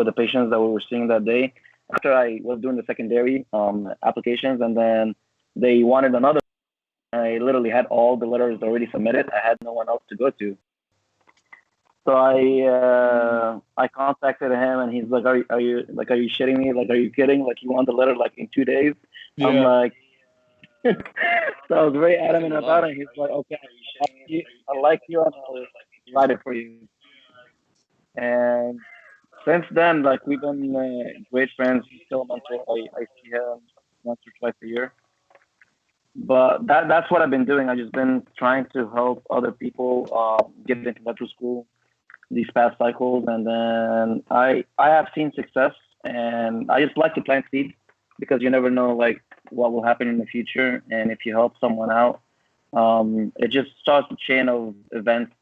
the patients that we were seeing that day. After I was doing the secondary applications, and then they wanted another. I literally had all the letters already submitted. I had no one else to go to. So I contacted him, and he's like, are you shitting me? Like, are you kidding? Like, you want the letter like in 2 days? I'm Yeah. like, so I was very adamant about it. He's like, okay, I like you, and I'll write it for you. And since then, like, we've been great friends. He's still a mentor. I see him once or twice a year. But that's what I've been doing. I've just been trying to help other people get into medical school these past cycles, and then I have seen success, and I just like to plant seeds because you never know like what will happen in the future, and if you help someone out, it just starts a chain of events.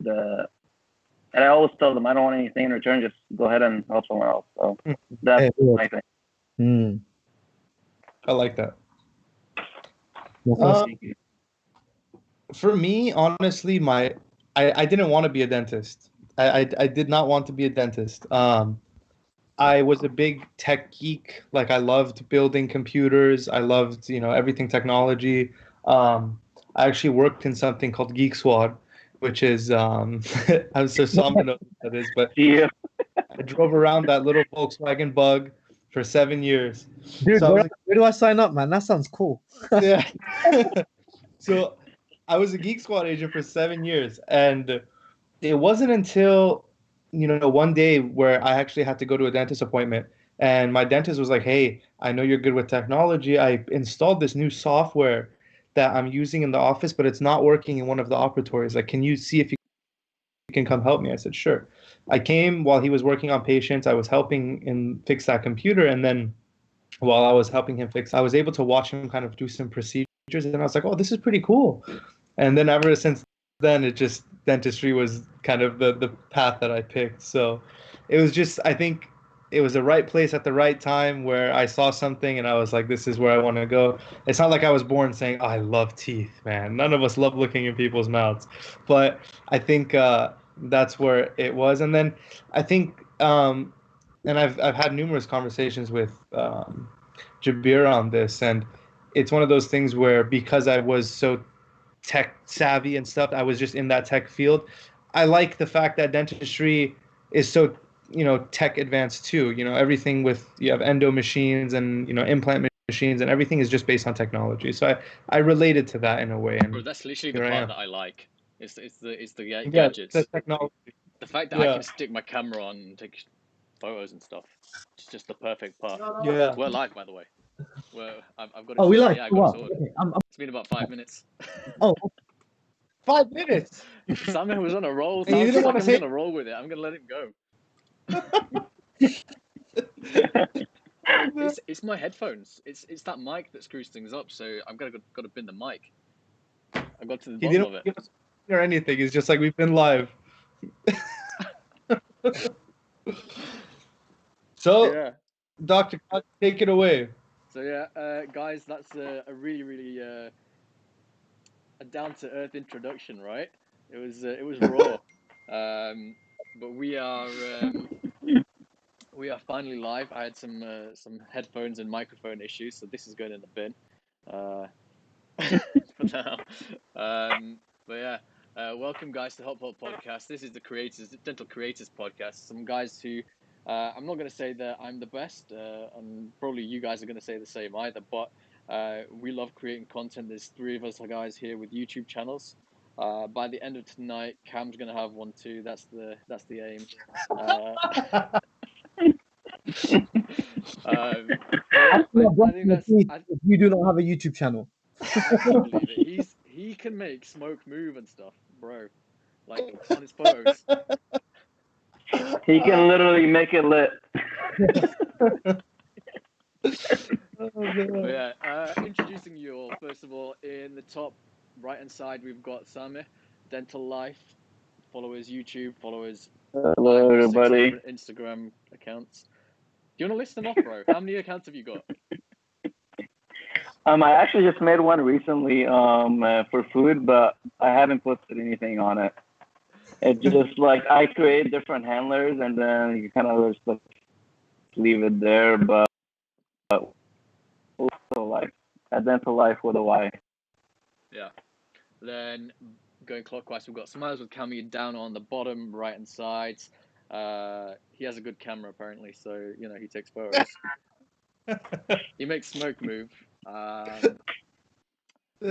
And I always tell them I don't want anything in return. Just go ahead and help someone else. So that's my thing. I like that. Thank you. For me, honestly, I didn't want to be a dentist. I did not want to be a dentist. I was a big tech geek. Like, I loved building computers. I loved, everything technology. I actually worked in something called Geek Squad, which is I'm so I'm gonna know what that is, but Yeah. I drove around that little Volkswagen Bug for 7 years. Dude, So I was where do I sign up, man? That sounds cool. yeah. So I was a Geek Squad agent for 7 years, and it wasn't until one day where I actually had to go to a dentist appointment, and my dentist was like, "Hey, I know you're good with technology. I installed this new software that I'm using in the office, but it's not working in one of the operatories. Like, can you see if you can come help me?" I said, "Sure." I came while he was working on patients. I was helping him fix that computer, and then while I was helping him fix, I was able to watch him kind of do some procedures, and I was like, "Oh, this is pretty cool." And then ever since then, it just dentistry was kind of the path that I picked. So it was just, I think it was the right place at the right time where I saw something and I was like, this is where I want to go. It's not like I was born saying, oh, I love teeth, man. None of us love looking in people's mouths. But I think that's where it was. And then I think, and I've had numerous conversations with Jabir on this, and it's one of those things where because I was so tech savvy and stuff, I was just in that tech field. I like the fact that dentistry is so tech advanced too. Everything with, you have endo machines and implant machines, and everything is just based on technology. So I related to that in a way. And Bro, that's literally the part that I like. It's the yeah, gadgets. the technology. The fact that I can stick my camera on and take photos and stuff. It's just the perfect part. Yeah. We're live, by the way. I've got. Oh, we live. Yeah, I got it. Okay. It's been about 5 minutes. Oh, 5 minutes. Sameh was on a roll. And you Sounds didn't like want I'm to say. gonna roll with it. I'm gonna let him go. It's my headphones. It's that mic that screws things up. So I'm got to bin the mic. I got to the bottom of it. Give us or anything. It's just like we've been live. So, Yeah. Dr. take it away. So yeah, guys, that's a really a down to earth introduction, right? It was raw, but we are finally live. I had some headphones and microphone issues, so this is going in the bin for now. But yeah, welcome guys to Help Podcast. This is the Dental Creators Podcast. Some guys who I'm not going to say that I'm the best, and probably you guys are going to say the same either, but we love creating content. There's 3 of us guys here with YouTube channels. By the end of tonight, Cam's going to have one too. That's the aim. I think that's. If you do not have a YouTube channel. I can't believe it. He can make smoke move and stuff, bro. Like on his photos. He can literally make it lit. But yeah, introducing you all. First of all, in the top right-hand side, we've got Sameh, Dental Life. Follow his YouTube. Follow his Hello, everybody. Instagram accounts. Do you want to list them off, bro? How many accounts have you got? I actually just made one recently for food, but I haven't posted anything on it. It's just like I create different handlers, and then you kind of just like leave it there. But also life, a dental life with a Y. Yeah. Then going clockwise, we've got Samehs with Cammy down on the bottom right hand side. He has a good camera apparently, so you know he takes photos. He makes smoke move. What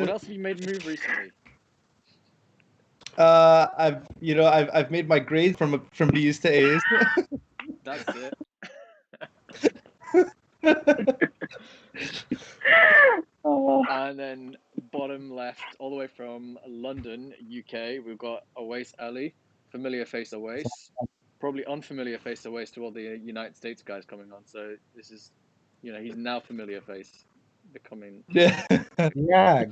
else have you made move recently? I've made my grades from B's to A's. That's it. And then bottom left, all the way from London, UK, we've got Awais Ali, familiar face Awais, probably unfamiliar face Awais to all the United States guys coming on. So this is, you know, he's now familiar face, becoming. Yeah. Yeah.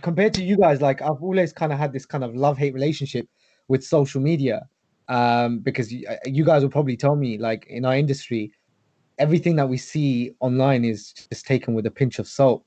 Compared to you guys, like I've always kind of had this kind of love-hate relationship with social media. Because you guys will probably tell me, like in our industry, everything that we see online is just taken with a pinch of salt.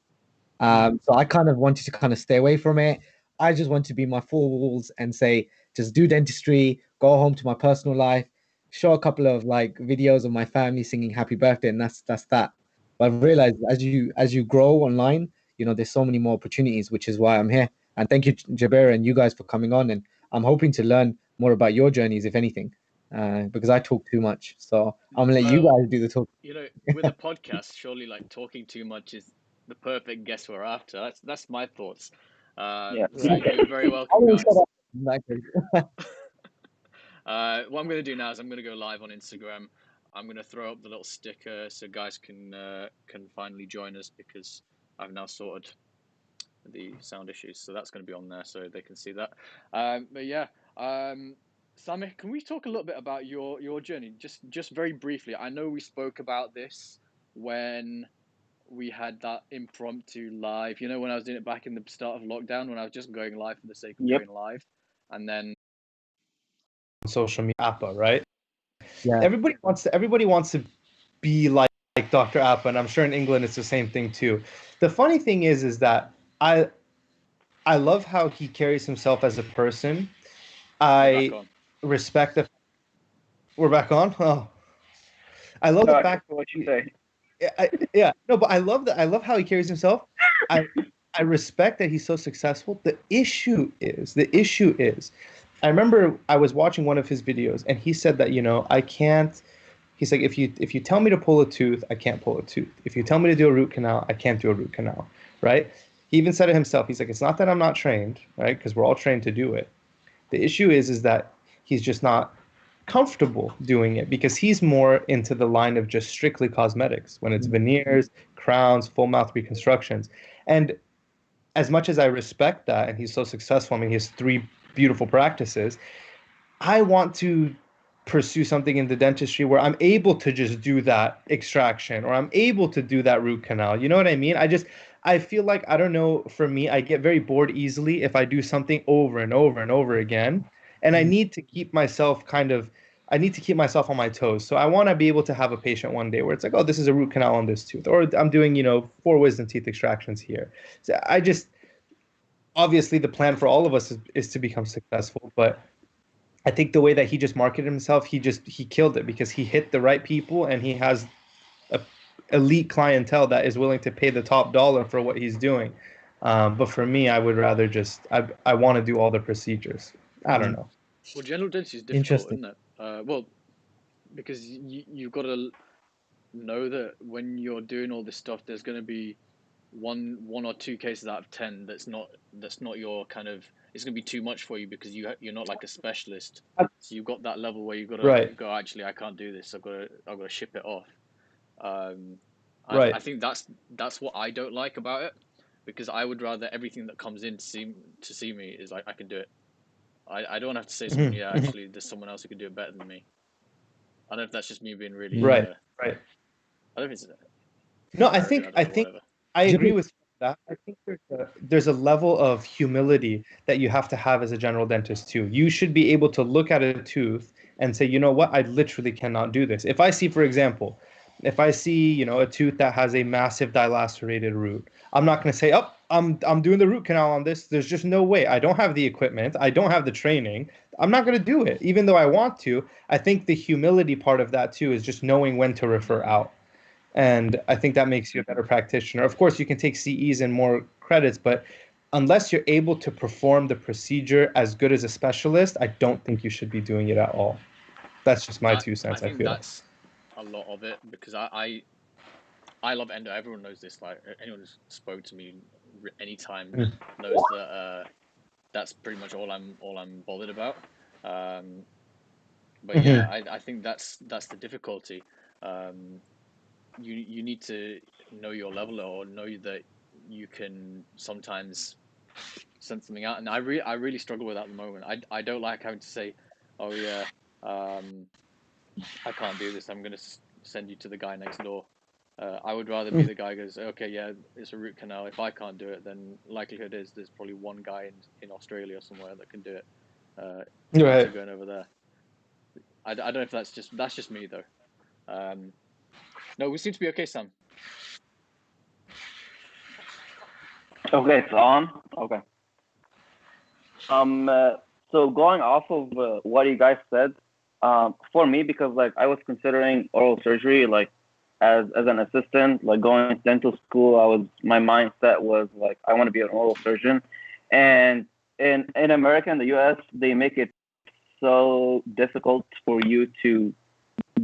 So I kind of wanted to kind of stay away from it. I just want to be my four walls and say, just do dentistry, go home to my personal life, show a couple of like videos of my family singing happy birthday, and that's that. But I've realized as you grow online, you know, there's so many more opportunities, which is why I'm here. And thank you, Jaber, and you guys for coming on. And I'm hoping to learn more about your journeys, if anything, because I talk too much. So I'm gonna let you guys do the talk. You know, with a podcast, surely like talking too much is the perfect guest we're after. That's my thoughts. Yeah. So Right. you're very I welcome, will guys. shut up in that case. What I'm going to do now is I'm going to go live on Instagram. I'm going to throw up the little sticker so guys can finally join us because I've now sorted the sound issues. So that's going to be on there so they can see that. But yeah, Sameh, can we talk a little bit about your journey? Just very briefly. I know we spoke about this when we had that impromptu live. You know, when I was doing it back in the start of lockdown, when I was just going live for the sake of Yep. going live, and then Social media, Appa, right? Yeah. Everybody wants to be like Dr. Appa, and I'm sure in England it's the same thing too. The funny thing is that I love how he carries himself as a person. we're back I on. respect the. We're back on. Oh, I love No, the I fact. what you say. Yeah, no, but I love that. I love how he carries himself. I respect that he's so successful. The issue is, I remember I was watching one of his videos, and he said that I can't. He's like, if you tell me to pull a tooth, I can't pull a tooth. If you tell me to do a root canal, I can't do a root canal, right? He even said it himself. He's like, it's not that I'm not trained, right? Because we're all trained to do it. The issue is that he's just not comfortable doing it because he's more into the line of just strictly cosmetics when it's veneers, crowns, full mouth reconstructions. And as much as I respect that and he's so successful, I mean, he has 3 beautiful practices. I want to pursue something in the dentistry where I'm able to just do that extraction or I'm able to do that root canal. You know what I mean? I feel like, I don't know, for me, I get very bored easily if I do something over and over and over again. And I need to keep myself on my toes. So I want to be able to have a patient one day where it's like, oh, this is a root canal on this tooth, or I'm doing, 4 wisdom teeth extractions here. So obviously the plan for all of us is to become successful, but I think the way that he just marketed himself, he killed it because he hit the right people and he has a elite clientele that is willing to pay the top dollar for what he's doing. But for me, I would rather I want to do all the procedures. I don't know. Well, general dentistry is difficult, Interesting. isn't it? Well, because you've got to know that when you're doing all this stuff, there's going to be one or two cases out of 10 that's not your kind of. It's going to be too much for you because you're not like a specialist. So you've got that level where you've got to Right. go. Actually, I can't do this. I've got to ship it off. Right. I think that's what I don't like about it, because I would rather everything that comes in to see me is like I can do it. I don't have to say someone, yeah, actually there's someone else who can do it better than me. I don't know if that's just me being really Right. Right. I don't think it's No, arrogant, I think whatever. I agree with that. I think there's a level of humility that you have to have as a general dentist too. You should be able to look at a tooth and say, you know what, I literally cannot do this. If I see, for example, If I see, a tooth that has a massive dilacerated root, I'm not going to say, "Oh, I'm doing the root canal on this." There's just no way. I don't have the equipment. I don't have the training. I'm not going to do it, even though I want to. I think the humility part of that too is just knowing when to refer out. And I think that makes you a better practitioner. Of course, you can take CEs and more credits, but unless you're able to perform the procedure as good as a specialist, I don't think you should be doing it at all. That's just my 2 cents, I think feel. that's a lot of it, because I love endo. Everyone knows this. Like, anyone who's spoke to me anytime knows that that's pretty much all I'm bothered about. But yeah, I think that's the difficulty. You need to know your level, or know that you can sometimes send something out, and I really struggle with that at the moment. I don't like having to say, "Oh yeah, I can't do this. I'm going to send you to the guy next door." I would rather be the guy who goes, "Okay, yeah, it's a root canal. If I can't do it, then likelihood is there's probably one guy in Australia or somewhere that can do it. Right. Going over there." I don't know if that's just me though. No, we seem to be okay, Sam. Okay, it's on. Okay. So going off of what you guys said, for me, because like I was considering oral surgery, like as an assistant, like going to dental school, my mindset was like I want to be an oral surgeon, and in America and the U.S. they make it so difficult for you to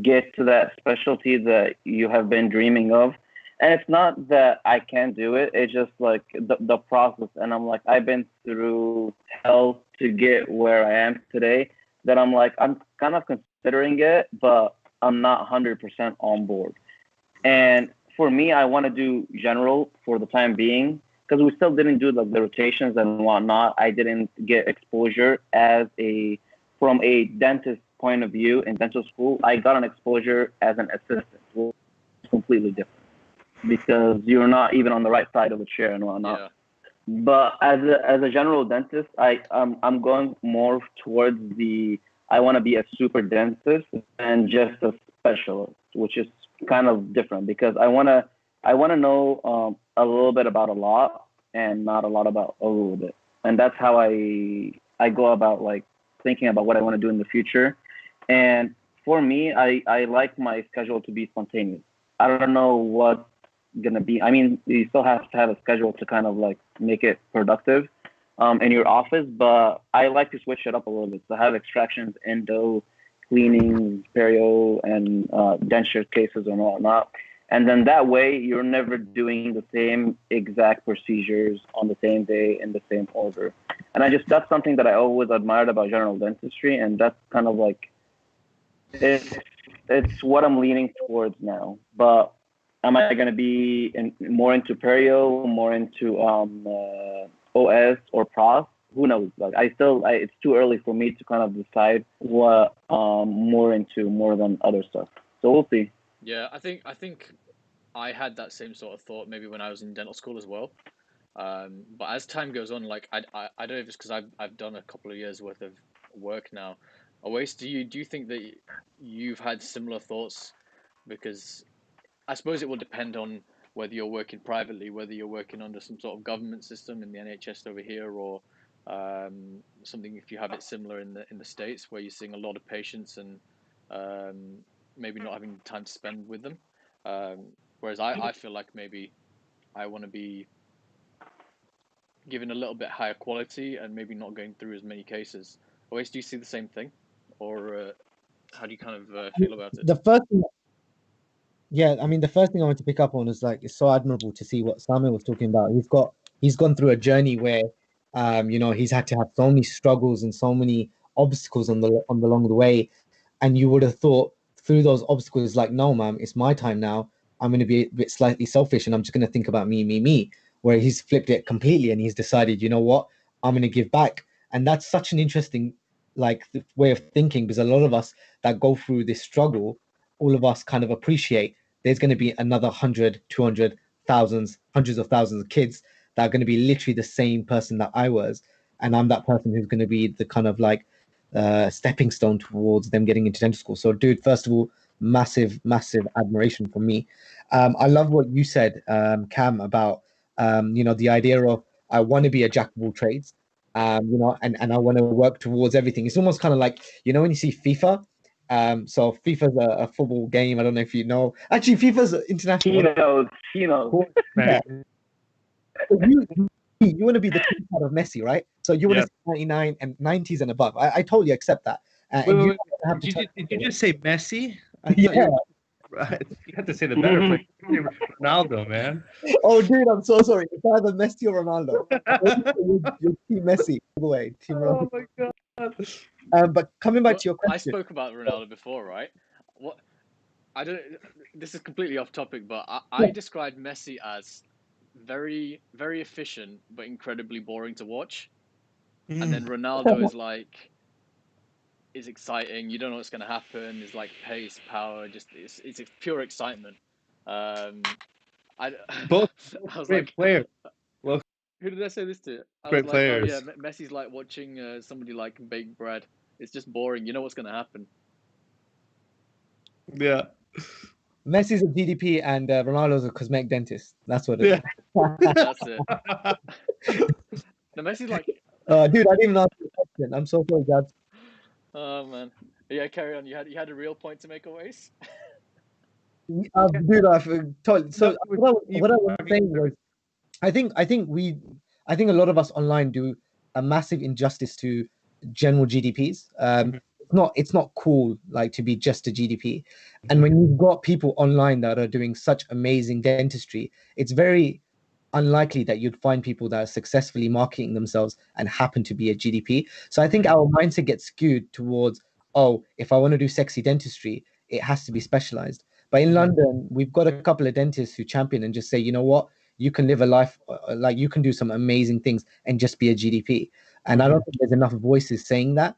get to that specialty that you have been dreaming of. And it's not that I can't do it, it's just like the process. And I'm like, I've been through hell to get where I am today, that I'm like, I'm kind of considering it, but I'm not 100% on board. And for me, I want to do general for the time being, because we still didn't do like the rotations and whatnot. I didn't get exposure from a dentist point of view in dental school. I got an exposure as an assistant, which is completely different, because you're not even on the right side of the chair and whatnot. Yeah. But as a general dentist, I'm going more towards I want to be a super dentist and just a specialist, which is kind of different, because I want to know a little bit about a lot and not a lot about a little bit. And that's how I go about like thinking about what I want to do in the future. And for me, I like my schedule to be spontaneous. I don't know what's gonna be. I mean, you still have to have a schedule to kind of like make it productive in your office, but I like to switch it up a little bit. So I have extractions, endo, cleaning, perio, and denture cases and whatnot. And then that way, you're never doing the same exact procedures on the same day in the same order. And that's something that I always admired about general dentistry, and that's kind of like it's what I'm leaning towards now. But am I going to be more into perio, more into OS or pros? Who knows? Like it's too early for me to kind of decide what more into more than other stuff. So we'll see. Yeah, I think I had that same sort of thought maybe when I was in dental school as well. But as time goes on, like I don't know if it's because I've done a couple of years worth of work now. Awais, do you think that you've had similar thoughts? Because I suppose it will depend on whether you're working privately, whether you're working under some sort of government system in the NHS over here, or something if you have it similar in the States, where you're seeing a lot of patients and maybe not having time to spend with them. Whereas I feel like maybe I want to be given a little bit higher quality and maybe not going through as many cases. Always, do you see the same thing, or how do you kind of feel about it? The first thing, yeah, I mean, the first thing I want to pick up on is like it's so admirable to see what Sameh was talking about. He's gone through a journey where, he's had to have so many struggles and so many obstacles along the way, and you would have thought through those obstacles, like, no, man, it's my time now. I'm going to be a bit slightly selfish, and I'm just going to think about me, me, me. Where he's flipped it completely, and he's decided, you know what, I'm going to give back, and that's such an interesting way of thinking, because a lot of us that go through this struggle, all of us kind of appreciate there's going to be another 100, 200, thousands, hundreds of thousands of kids that are going to be literally the same person that I was. And I'm that person who's going to be the kind of like stepping stone towards them getting into dental school. So, dude, first of all, massive, massive admiration from me. I love what you said, Cam, about the idea of I want to be a jack of all trades, and I want to work towards everything. It's almost kind of like when you see FIFA. So FIFA's a football game. I don't know if you know. Actually, FIFA's international. He knows. Yeah. You want to be the twin side of Messi, right? So you want to see 99 and 90s and above. I totally accept that. Wait. Did you just say Messi? I thought you had to say the better player. Ronaldo, man. Oh, dude, I'm so sorry. It's either Messi or Ronaldo. You're Team Messi all the way. Team Ronaldo. Oh my god. But coming back to your question, I spoke about Ronaldo before, right? I don't. This is completely off topic, but I described Messi as very, very efficient but incredibly boring to watch, and then Ronaldo is exciting. You don't know what's going to happen. It's like pace, power. Just it's pure excitement. Both I was great like, players. Who did I say this to? I Great was like, players. oh yeah, Messi's like watching somebody like bake bread. It's just boring. You know what's going to happen. Yeah. Messi's a DDP and Ronaldo's a cosmetic dentist. That's what it is. That's it. No, Messi's like. Dude, I didn't even answer the question. I'm so sorry, Dad. Oh man. Yeah, carry on. You had a real point to make always. Dude, I've told. So what I was saying was, I think a lot of us online do a massive injustice to general GDPs. It's not cool like to be just a GDP, and when you've got people online that are doing such amazing dentistry, it's very unlikely that you'd find people that are successfully marketing themselves and happen to be a GDP. So I think our mindset gets skewed towards, oh, if I want to do sexy dentistry, it has to be specialized. But in London, we've got a couple of dentists who champion and just say, you know what, you can live a life like you can do some amazing things and just be a GDP. And I don't think there's enough voices saying that.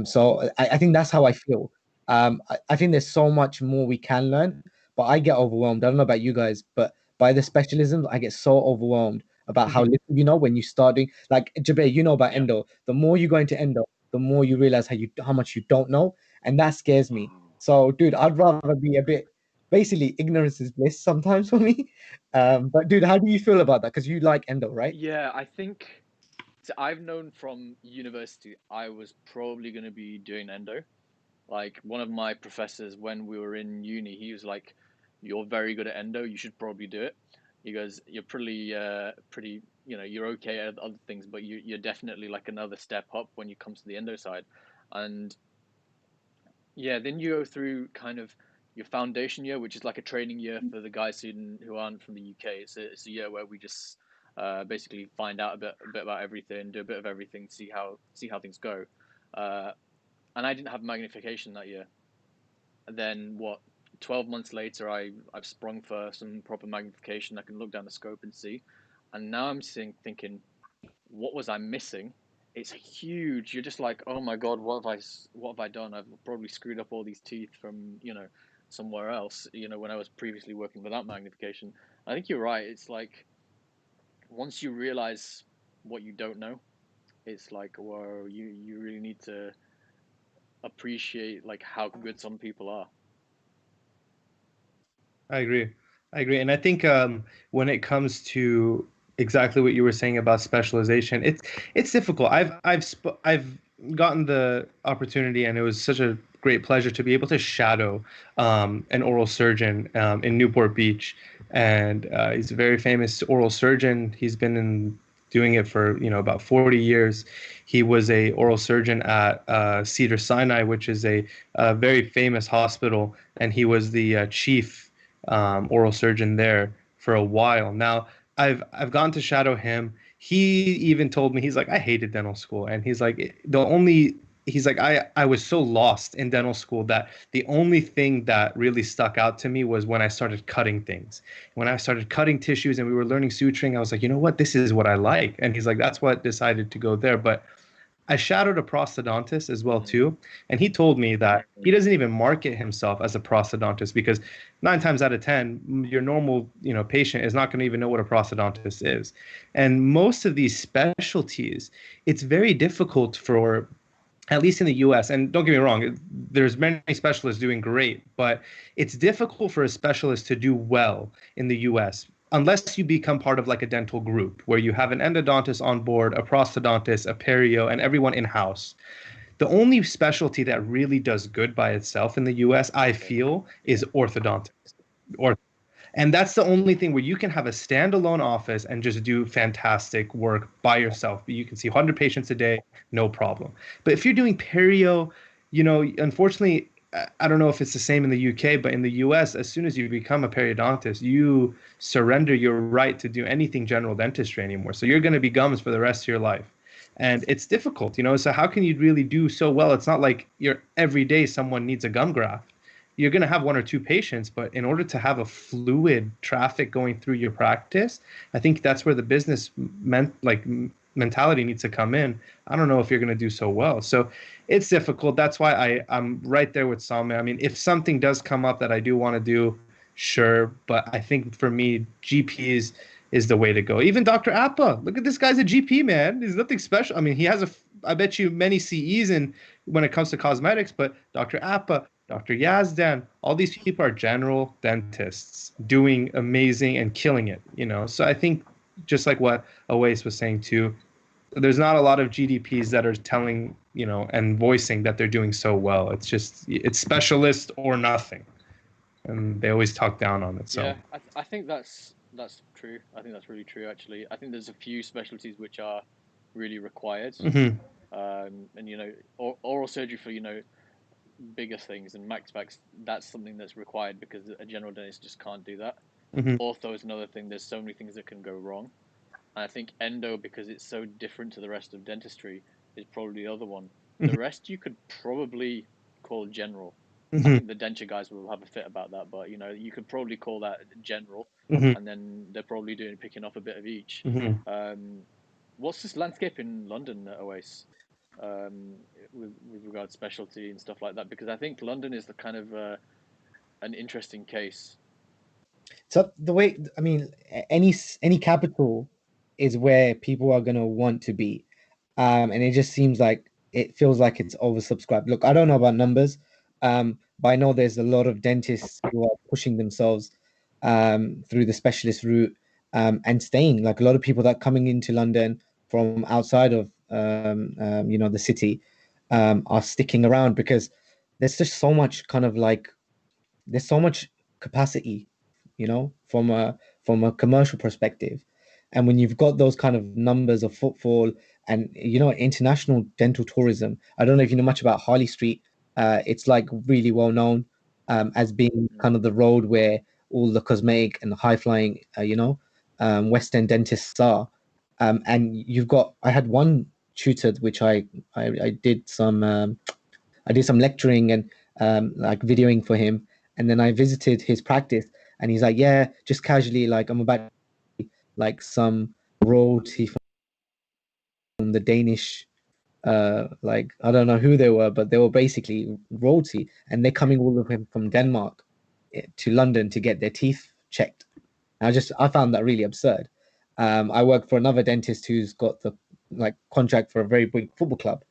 So I think that's how I feel. I think there's so much more we can learn, but I get overwhelmed. I don't know about you guys, but by the specialisms, I get so overwhelmed about how little you know when you start doing. Like Jabir, you know about endo. The more you go into endo, the more you realize how much you don't know, and that scares me. So, dude, I'd rather be a bit. Basically, ignorance is bliss sometimes for me. But dude, how do you feel about that? Because you like endo, right? Yeah, I think. So I've known from university I was probably going to be doing endo. Like one of my professors when we were in uni, he was like, "You're very good at endo. You should probably do it." He goes, "You're pretty. You're okay at other things, but you're definitely like another step up when you come to the endo side." And yeah, then you go through kind of your foundation year, which is like a training year for the guys who aren't from the UK. It's a year where we just basically find out a bit about everything, do a bit of everything, see how things go. And I didn't have magnification that year. And then 12 months later, I've sprung for some proper magnification. I can look down the scope and see. And now I'm thinking, what was I missing? It's huge. You're just like, oh my God, what have I done? I've probably screwed up all these teeth from, somewhere else, when I was previously working without magnification. I think you're right. It's like, once you realize what you don't know, it's like, whoa, you really need to appreciate like how good some people are. I agree. And I think when it comes to exactly what you were saying about specialization, it's difficult. I've gotten the opportunity, and it was such a great pleasure to be able to shadow an oral surgeon in Newport Beach, and he's a very famous oral surgeon. He's been doing it for about 40 years. He was a oral surgeon at Cedars-Sinai, which is a very famous hospital, and he was the chief oral surgeon there for a while. Now, I've gone to shadow him. He even told me, he's like, I hated dental school, and he's like, I was so lost in dental school that the only thing that really stuck out to me was when I started cutting things. When I started cutting tissues and we were learning suturing, I was like, you know what, this is what I like. And he's like, that's what decided to go there. But I shadowed a prosthodontist as well too, and he told me that he doesn't even market himself as a prosthodontist because 9 times out of 10, your normal patient is not going to even know what a prosthodontist is. And most of these specialties, it's very difficult for at least in the US, and don't get me wrong, there's many specialists doing great, but it's difficult for a specialist to do well in the US unless you become part of like a dental group where you have an endodontist on board, a prosthodontist, a perio, and everyone in-house. The only specialty that really does good by itself in the US, I feel, is orthodontics. Or and that's the only thing where you can have a standalone office and just do fantastic work by yourself. You can see 100 patients a day, no problem. But if you're doing perio, unfortunately, I don't know if it's the same in the UK, but in the US, as soon as you become a periodontist, you surrender your right to do anything general dentistry anymore. So you're going to be gums for the rest of your life. And it's difficult. So how can you really do so well? It's not like you're every day someone needs a gum graft. You're going to have one or two patients, but in order to have a fluid traffic going through your practice, I think that's where the business mentality needs to come in. I don't know if you're going to do so well. So it's difficult. That's why I'm right there with Sameh. I mean, if something does come up that I do want to do, sure. But I think for me, GPs is the way to go. Even Dr. Appa, look at this guy's a GP, man. He's nothing special. I mean, he has I bet you many CEs when it comes to cosmetics, but Dr. Appa, Dr. Yazdan, all these people are general dentists doing amazing and killing it. So I think just like what Awais was saying too, there's not a lot of GDPs that are telling, and voicing that they're doing so well. It's specialist or nothing. And they always talk down on it. So yeah, I think that's true. I think that's really true, actually. I think there's a few specialties which are really required. Mm-hmm. And oral surgery for bigger things and max packs, that's something that's required because a general dentist just can't do that. Mm-hmm. Ortho is another thing. There's so many things that can go wrong. And I think endo, because it's so different to the rest of dentistry, is probably the other one. The rest you could probably call general. I think the denture guys will have a fit about that, but you could probably call that general, and then they're probably picking off a bit of each. What's this landscape in London, Oase, with regard to specialty and stuff like that? Because I think London is the kind of an interesting case. So the way, I mean, any capital is where people are gonna want to be, and it just seems like it feels like it's oversubscribed. Look, I don't know about numbers, but I know there's a lot of dentists who are pushing themselves through the specialist route and staying. Like a lot of people that are coming into London from outside of the city are sticking around because there's just so much there's so much capacity, from a commercial perspective. And when you've got those kind of numbers of footfall and international dental tourism, I don't know if you know much about Harley Street. It's like really well known as being kind of the road where all the cosmetic and high flying West End dentists are. And I had one tutor which I did some lecturing and like videoing for him, and then I visited his practice, and he's like, yeah, just casually, like, I'm about like some royalty from the Danish, like, I don't know who they were, but they were basically royalty, and they're coming all the way from Denmark to London to get their teeth checked. I found that really absurd. I work for another dentist who's got the contract for a very big football club,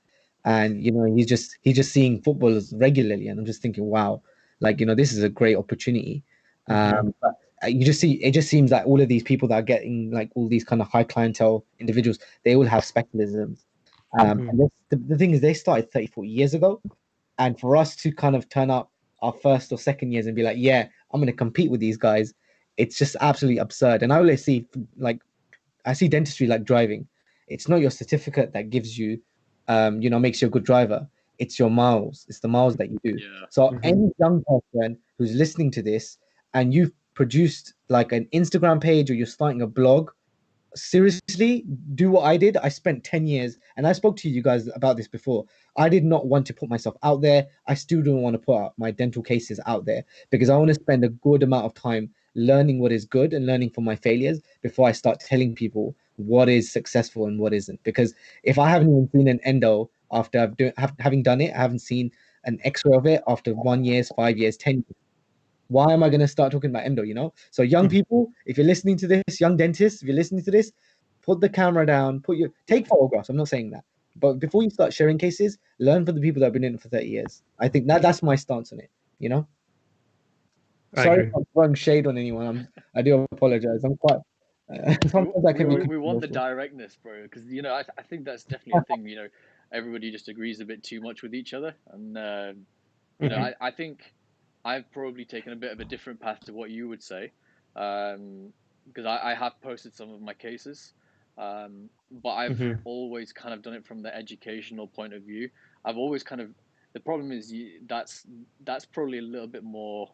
and he's just seeing footballers regularly, and I'm just thinking, wow, this is a great opportunity. But it just seems like all of these people that are getting like all these kind of high clientele individuals, they all have specialisms. And the thing is, they started 30, 40 years ago, and for us to kind of turn up our first or second years and be like, yeah, I'm going to compete with these guys, it's just absolutely absurd. And I always see dentistry like driving. It's not your certificate that gives you, makes you a good driver. It's your miles. It's the miles that you do. Yeah. So any young person who's listening to this and you've produced like an Instagram page or you're starting a blog, seriously, do what I did. I spent 10 years, and I spoke to you guys about this before. I did not want to put myself out there. I still don't want to put out my dental cases out there because I want to spend a good amount of time learning what is good and learning from my failures before I start telling people what is successful and what isn't. Because if I haven't even seen an endo after having done it, I haven't seen an X-ray of it after 1 year, 5 years, 10 years. Why am I going to start talking about endo? So young people, if you're listening to this, young dentists, if you're listening to this, put the camera down, take photographs. I'm not saying that, But before you start sharing cases, learn from the people that have been in it for 30 years. I think that's my stance on it. You know. I Sorry agree. if I'm throwing shade on anyone. I do apologize. I'm quite. Sometimes I can be. We want the emotional. directness, bro, because I think that's definitely a thing. Everybody just agrees a bit too much with each other, and I think I've probably taken a bit of a different path to what you would say, because I have posted some of my cases, but I've Mhm. always kind of done it from the educational point of view. I've always kind of the problem is that's probably a little bit more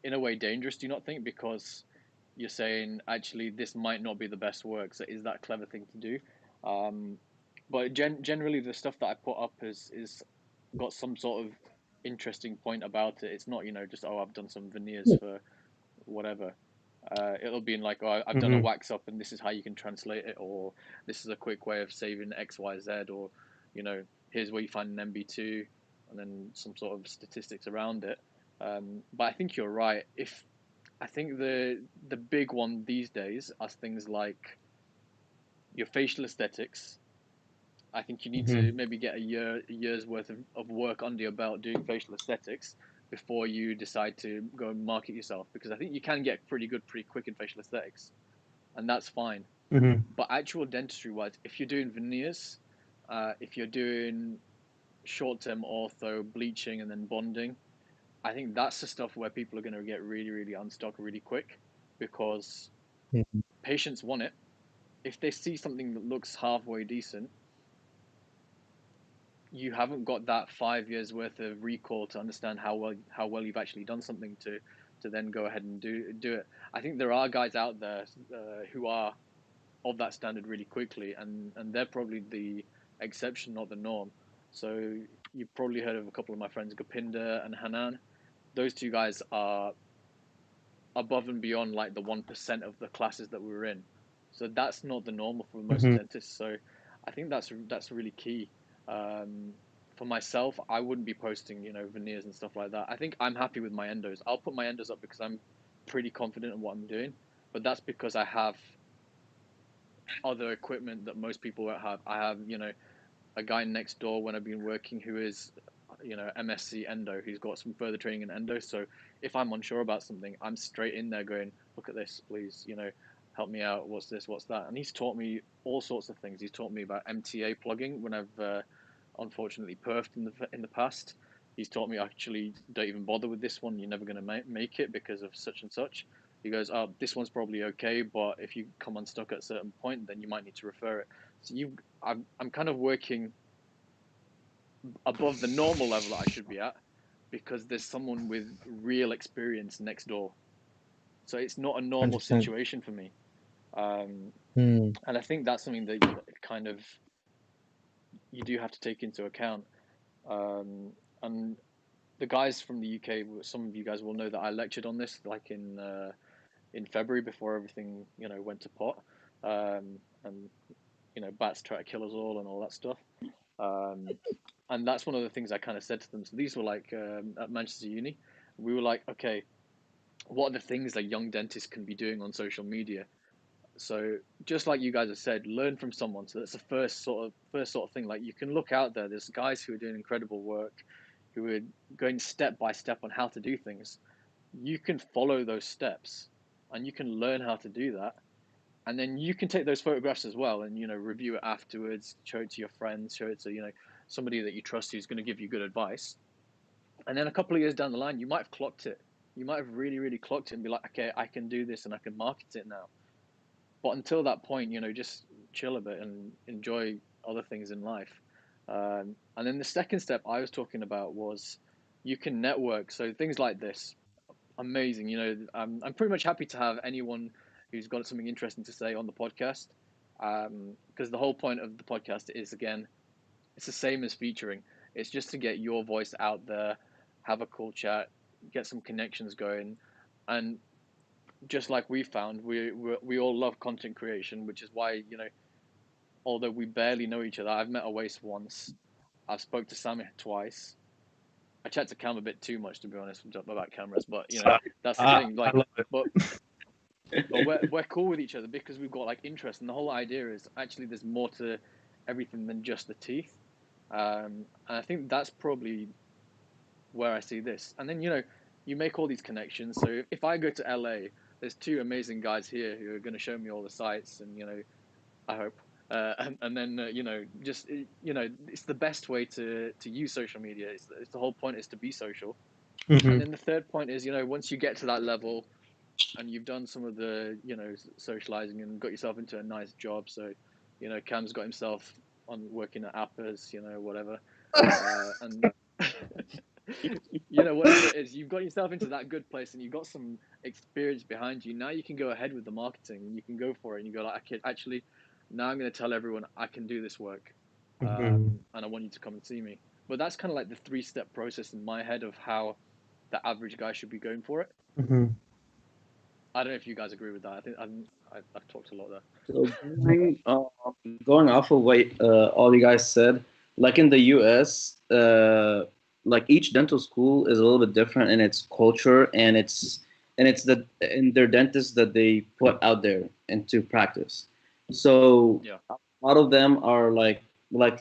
in a way dangerous, do you not think? Because you're saying actually this might not be the best work. So is that a clever thing to do? But generally the stuff that I put up is got some sort of interesting point about it. It's not just I've done some veneers for whatever. It'll be in like I've done a Mhm. wax up and this is how you can translate it, or this is a quick way of saving XYZ, or here's where you find an MB2, and then some sort of statistics around it. But I think you're right. If I think the big one these days are things like your facial aesthetics. I think you need to Mhm. maybe get a year's worth of work under your belt doing facial aesthetics before you decide to go and market yourself, because I think you can get pretty good pretty quick in facial aesthetics, and that's fine. Mhm. But actual dentistry wise, if you're doing veneers, if you're doing short term ortho, bleaching, and then bonding, I think that's the stuff where people are going to get really, really unstuck really quick, because Mhm. patients want it. If they see something that looks halfway decent, you haven't got that 5 years worth of recall to understand how well you've actually done something to then go ahead and do it. I think there are guys out there who are of that standard really quickly, and they're probably the exception, not the norm. So you've probably heard of a couple of my friends, Gopinder and Hanan. Those two guys are above and beyond like the 1% of the classes that we were in. So that's not the normal for most Mhm. dentists. So I think that's really key. Um, for myself, I wouldn't be posting, veneers and stuff like that. I think I'm happy with my endos. I'll put my endos up because I'm pretty confident in what I'm doing, but that's because I have other equipment that most people won't have. I have, a guy next door when I've been working who is, MSc endo, who's got some further training in endo. So if I'm unsure about something, I'm straight in there going, look at this, please, help me out. What's this? What's that? And he's taught me all sorts of things. He's taught me about MTA plugging when I've unfortunately perfed in the past. He's taught me actually don't even bother with this one. You're never going to make it because of such and such. He goes, oh, this one's probably okay, but if you come unstuck at a certain point, then you might need to refer it. So I'm kind of working above the normal level that I should be at, because there's someone with real experience next door. So it's not a normal 100%. situation for me. Um, Mm. and I think that's something that kind of you do have to take into account. And the guys from the UK, some of you guys will know that I lectured on this like in February before everything went to pot, and bats try to kill us all and all that stuff. Um, and that's one of the things I kind of said to them. So these were like at Manchester Uni. We were like, okay, what are the things that young dentists can be doing on social media? So just like you guys have said, learn from someone. So that's the first sort of thing. Like you can look out there. There's guys who are doing incredible work, who are going step by step on how to do things. You can follow those steps, and you can learn how to do that, and then you can take those photographs as well, and review it afterwards, show it to your friends, show it to somebody that you trust who's going to give you good advice. And then a couple of years down the line, you might have clocked it. You might have really, really clocked it and be like, okay, I can do this and I can market it now. But until that point, just chill a bit and enjoy other things in life. And then the second step I was talking about was you can network. So things like this, amazing. I'm pretty much happy to have anyone who's got something interesting to say on the podcast, because the whole point of the podcast is, again, it's the same as featuring. It's just to get your voice out there, have a cool chat, get some connections going, and just like we found, we all love content creation, which is why although we barely know each other, I've met Awais once, I've spoke to Sameh twice. I chat to Cam a bit too much, to be honest, about cameras, but that's the thing. I Like, love it. but we're cool with each other because we've got like interest, and the whole idea is actually there's more to everything than just the teeth. And I think that's probably where I see this. And then, you make all these connections. So if I go to LA, there's two amazing guys here who are going to show me all the sites, and I hope. And then just it's the best way to use social media. It's the whole point is to be social. And then the third point is, once you get to that level, and you've done some of the socializing and got yourself into a nice job. So, Cam's got himself on working at Appers, whatever, and whatever it is, you've got yourself into that good place, and you've got some experience behind you. Now you can go ahead with the marketing, and you can go for it, and you go like, okay, actually, now I'm going to tell everyone I can do this work, and I want you to come and see me. But that's kind of like the 3-step process in my head of how the average guy should be going for it. I don't know if you guys agree with that. I think I've talked a lot there. So going off of what all you guys said, like in the U.S., like each dental school is a little bit different in its culture and in their dentists that they put out there into practice. So Yeah. a lot of them are like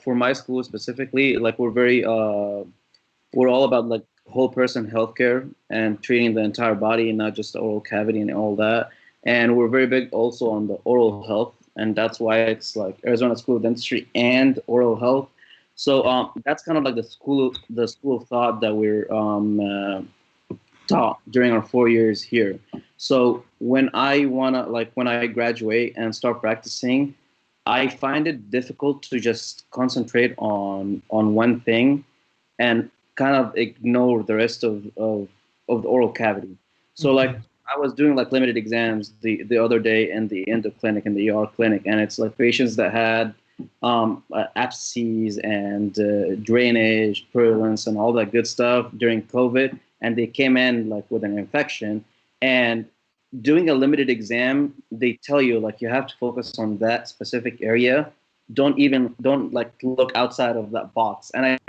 for my school specifically, like we're all about like whole person healthcare and treating the entire body and not just the oral cavity and all that. And we're very big also on the oral health, and that's why it's like Arizona School of Dentistry and oral health. So that's kind of like the school of thought that we're taught during our 4 years here. So when I graduate and start practicing, I find it difficult to just concentrate on one thing and kind of ignore the rest of the oral cavity. So like I was doing like limited exams the other day in the endo clinic, in the ER clinic, and it's like patients that had abscesses and drainage, purulence, and all that good stuff during COVID, and they came in like with an infection. And doing a limited exam, they tell you like you have to focus on that specific area. Don't like look outside of that box. And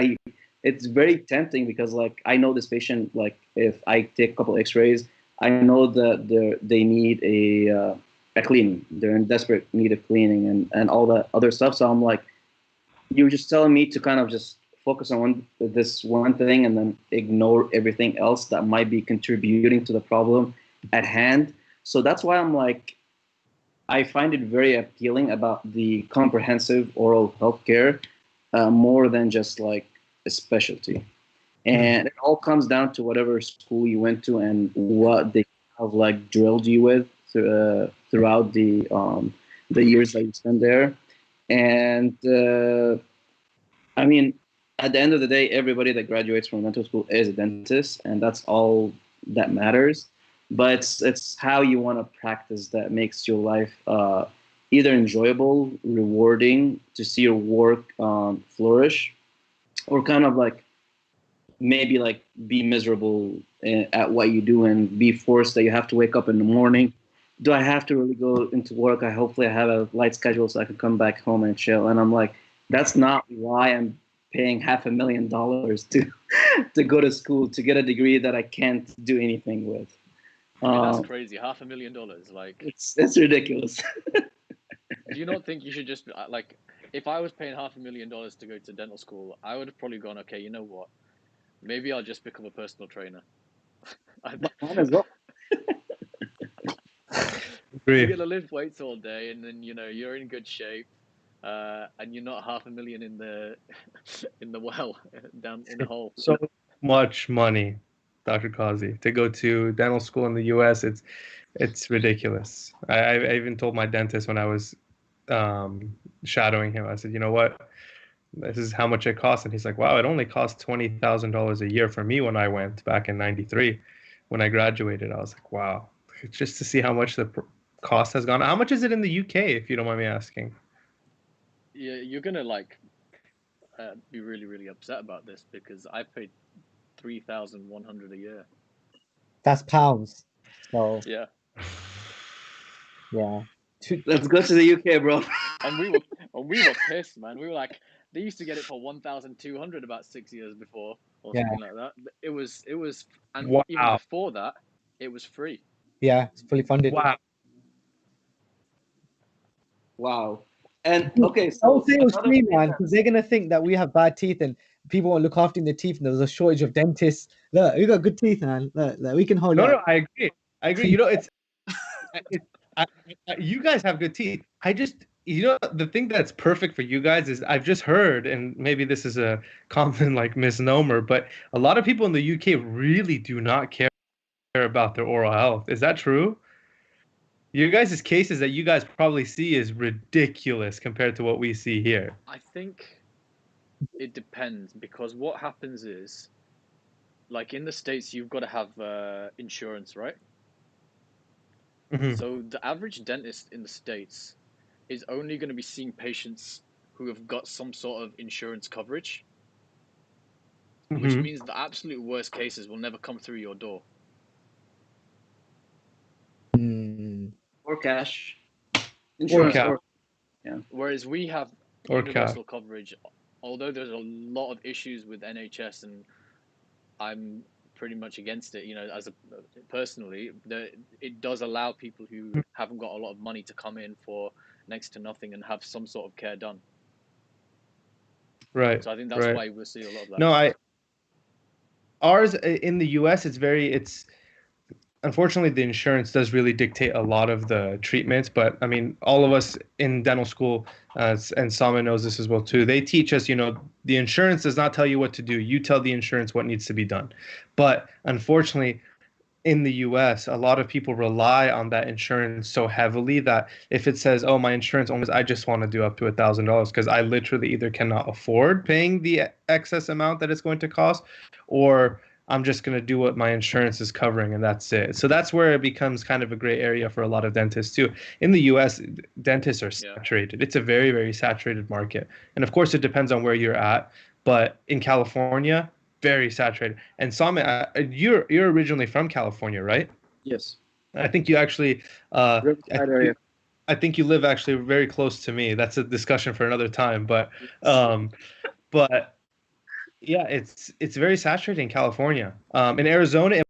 it's very tempting because like I know this patient, like if I take a couple X-rays, I know that they need a cleaning. They're in desperate need of cleaning and all that other stuff. So I'm like, you're just telling me to kind of just focus on this one thing and then ignore everything else that might be contributing to the problem at hand. So that's why I'm like, I find it very appealing about the comprehensive oral healthcare more than just like a specialty. And it all comes down to whatever school you went to and what they have like drilled you with throughout the years that you spend there. And I mean, at the end of the day, everybody that graduates from dental school is a dentist, and that's all that matters. But it's how you want to practice that makes your life either enjoyable, rewarding, to see your work flourish, or kind of like maybe like be miserable at what you do and be forced that you have to wake up in the morning. Do I have to really go into work? Hopefully I have a light schedule so I can come back home and chill. And I'm like, that's not why I'm paying $500,000 to go to school to get a degree that I can't do anything with. I mean, that's crazy. $500,000. Like it's ridiculous. Do you not think you should just like, if I was paying $500,000 to go to dental school, I would have probably gone, okay, you know what? Maybe I'll just become a personal trainer. Mine as well. You're gonna lift weights all day, and then you're in good shape, and you're not $500,000 in the in the well down in the hole. So much money, Dr. Kazi, to go to dental school in the U.S. It's ridiculous. I even told my dentist when I was shadowing him, I said, you know what? This is how much it costs. And he's like, wow, it only cost $20,000 a year for me when I went back in 93. When I graduated, I was like, wow, just to see how much the cost has gone. How much is it in the UK, if you don't mind me asking? Yeah, you're gonna like be really, really upset about this because I paid $3,100 a year. That's pounds. So Yeah. yeah. Let's go to the UK, bro. And we were pissed, man. We were like, they used to get it for 1,200 about 6 years before, or something like that. It was, and wow. even before that, it was free. Yeah, it's fully funded. Wow. Wow. And okay, Don't so say it was another free, thing man, that- because they're gonna think that we have bad teeth and people won't look after their teeth. And there's a shortage of dentists. Look, we got good teeth, man. Look, we can hold No, up. no, I agree. I agree. You know, it, you guys have good teeth. I just, you know, the thing that's perfect for you guys is I've just heard, and maybe this is a common like misnomer, but a lot of people in the UK really do not care about their oral health. Is that true? You guys' cases that you guys probably see is ridiculous compared to what we see here. I think it depends because what happens is, like in the States, you've got to have insurance, right? Mhm. So the average dentist in the States is only going to be seeing patients who have got some sort of insurance coverage, which Mhm. means the absolute worst cases will never come through your door. Mm. or cash, Or insurance, cap. or Whereas we have Or cap. universal coverage, although there's a lot of issues with NHS, and I'm pretty much against it. You know, as a personally, it does allow people who haven't got a lot of money to come in for next to nothing and have some sort of care done. Right. So I think that's Right. why we'll see a lot of that. No, ours in the US, it's unfortunately, the insurance does really dictate a lot of the treatments. But I mean, all of us in dental school, and Sama knows this as well too. They teach us, you know, the insurance does not tell you what to do. You tell the insurance what needs to be done. But unfortunately, in the US, a lot of people rely on that insurance so heavily that if it says, "Oh, my insurance only," I just want to do up to $1,000 because I literally either cannot afford paying the excess amount that it's going to cost, or I'm just going to do what my insurance is covering and that's it. So that's where it becomes kind of a gray area for a lot of dentists too. In the US, dentists are saturated. It's a very, very saturated market. And of course, it depends on where you're at. But in California, very saturated. And Sameh, you're originally from California, right? yes, I think you actually, uh, I, Riverside area. I think you live actually very close to me. That's a discussion for another time. Um, but yeah, it's very saturated in California. In Arizona, it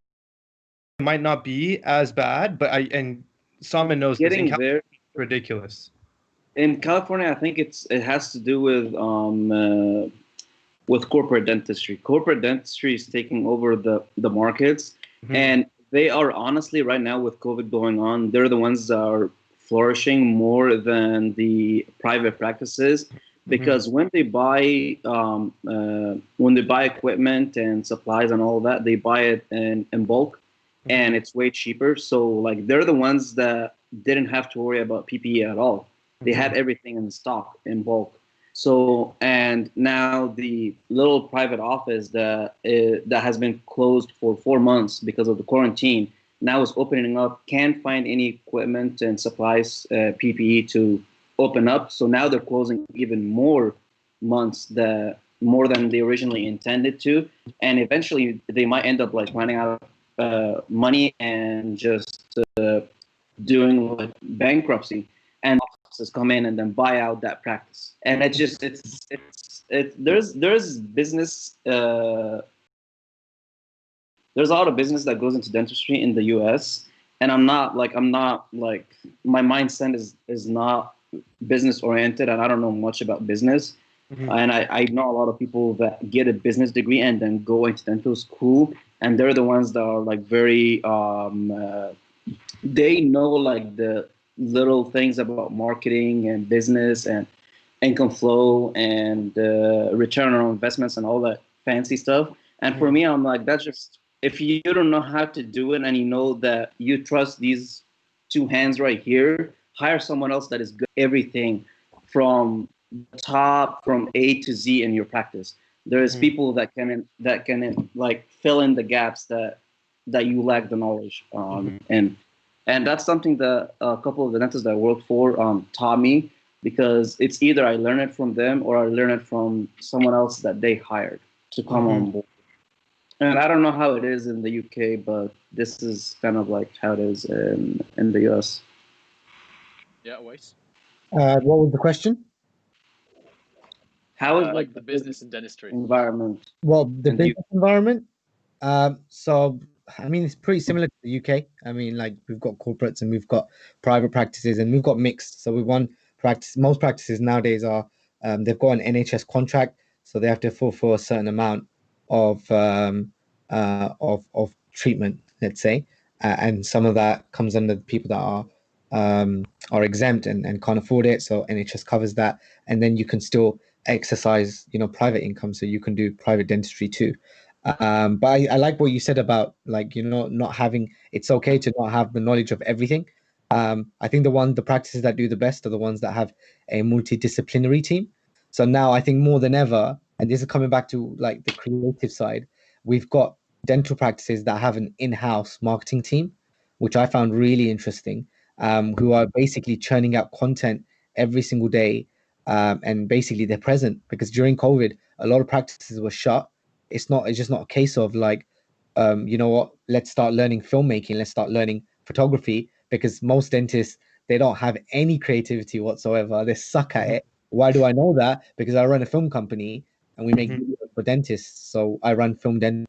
might not be as bad, but and Sameh knows this. In Getting California, there. it's ridiculous. In California, I think it has to do with corporate dentistry. Corporate dentistry is taking over the markets, Mhm. and they are honestly right now with COVID going on, they're the ones that are flourishing more than the private practices because when they buy equipment and supplies and all that, they buy it in bulk, and it's way cheaper. So like they're the ones that didn't have to worry about PPE at all. They had everything in stock in bulk. So and now the little private office that has been closed for 4 months because of the quarantine now is opening up. Can't find any equipment and supplies, PPE to open up. So now they're closing even more months, more than they originally intended to, and eventually they might end up like running out of money and just doing like bankruptcy. And offices come in and then buy out that practice, and there's business, there's a lot of business that goes into dentistry in the US, and I'm not like my mindset is not business oriented, and I don't know much about business. And I know a lot of people that get a business degree and then go into dental school, and they're the ones that are like very they know like the little things about marketing and business and income flow and return on investments and all that fancy stuff. And for me, I'm like, that's just, if you don't know how to do it and you know that you trust these two hands right here, hire someone else that is good at everything from top, from A to Z in your practice. There's people that can like fill in the gaps that you lack the knowledge and that's something that a couple of the dentists that I worked for taught me, because it's either I learn it from them or I learn it from someone else that they hired to come on board. And I don't know how it is in the UK, but this is kind of like how it is in the US. Yeah, Weiss. What was the question? How is Like the business and dentistry environment? Well, the And you- business environment. So I mean, it's pretty similar to the UK. I mean, like we've got corporates and we've got private practices and we've got mixed. So we've one most practices nowadays are they've got an NHS contract, so they have to fulfill a certain amount of of treatment, let's say, and some of that comes under the people that are exempt and can't afford it. So NHS covers that, and then you can still exercise, private income, so you can do private dentistry too. But I like what you said about, like, not having, it's okay to not have the knowledge of everything. I think the practices that do the best are the ones that have a multidisciplinary team. So now I think more than ever, and this is coming back to like the creative side, we've got dental practices that have an in-house marketing team, which I found really interesting, who are basically churning out content every single day. And basically they're present because during COVID, a lot of practices were shut. It's just not a case of like, you know what, let's start learning filmmaking, let's start learning photography, because most dentists, they don't have any creativity whatsoever. They suck at it. Why do I know that? Because I run a film company and we make videos for dentists. So I run film dentistry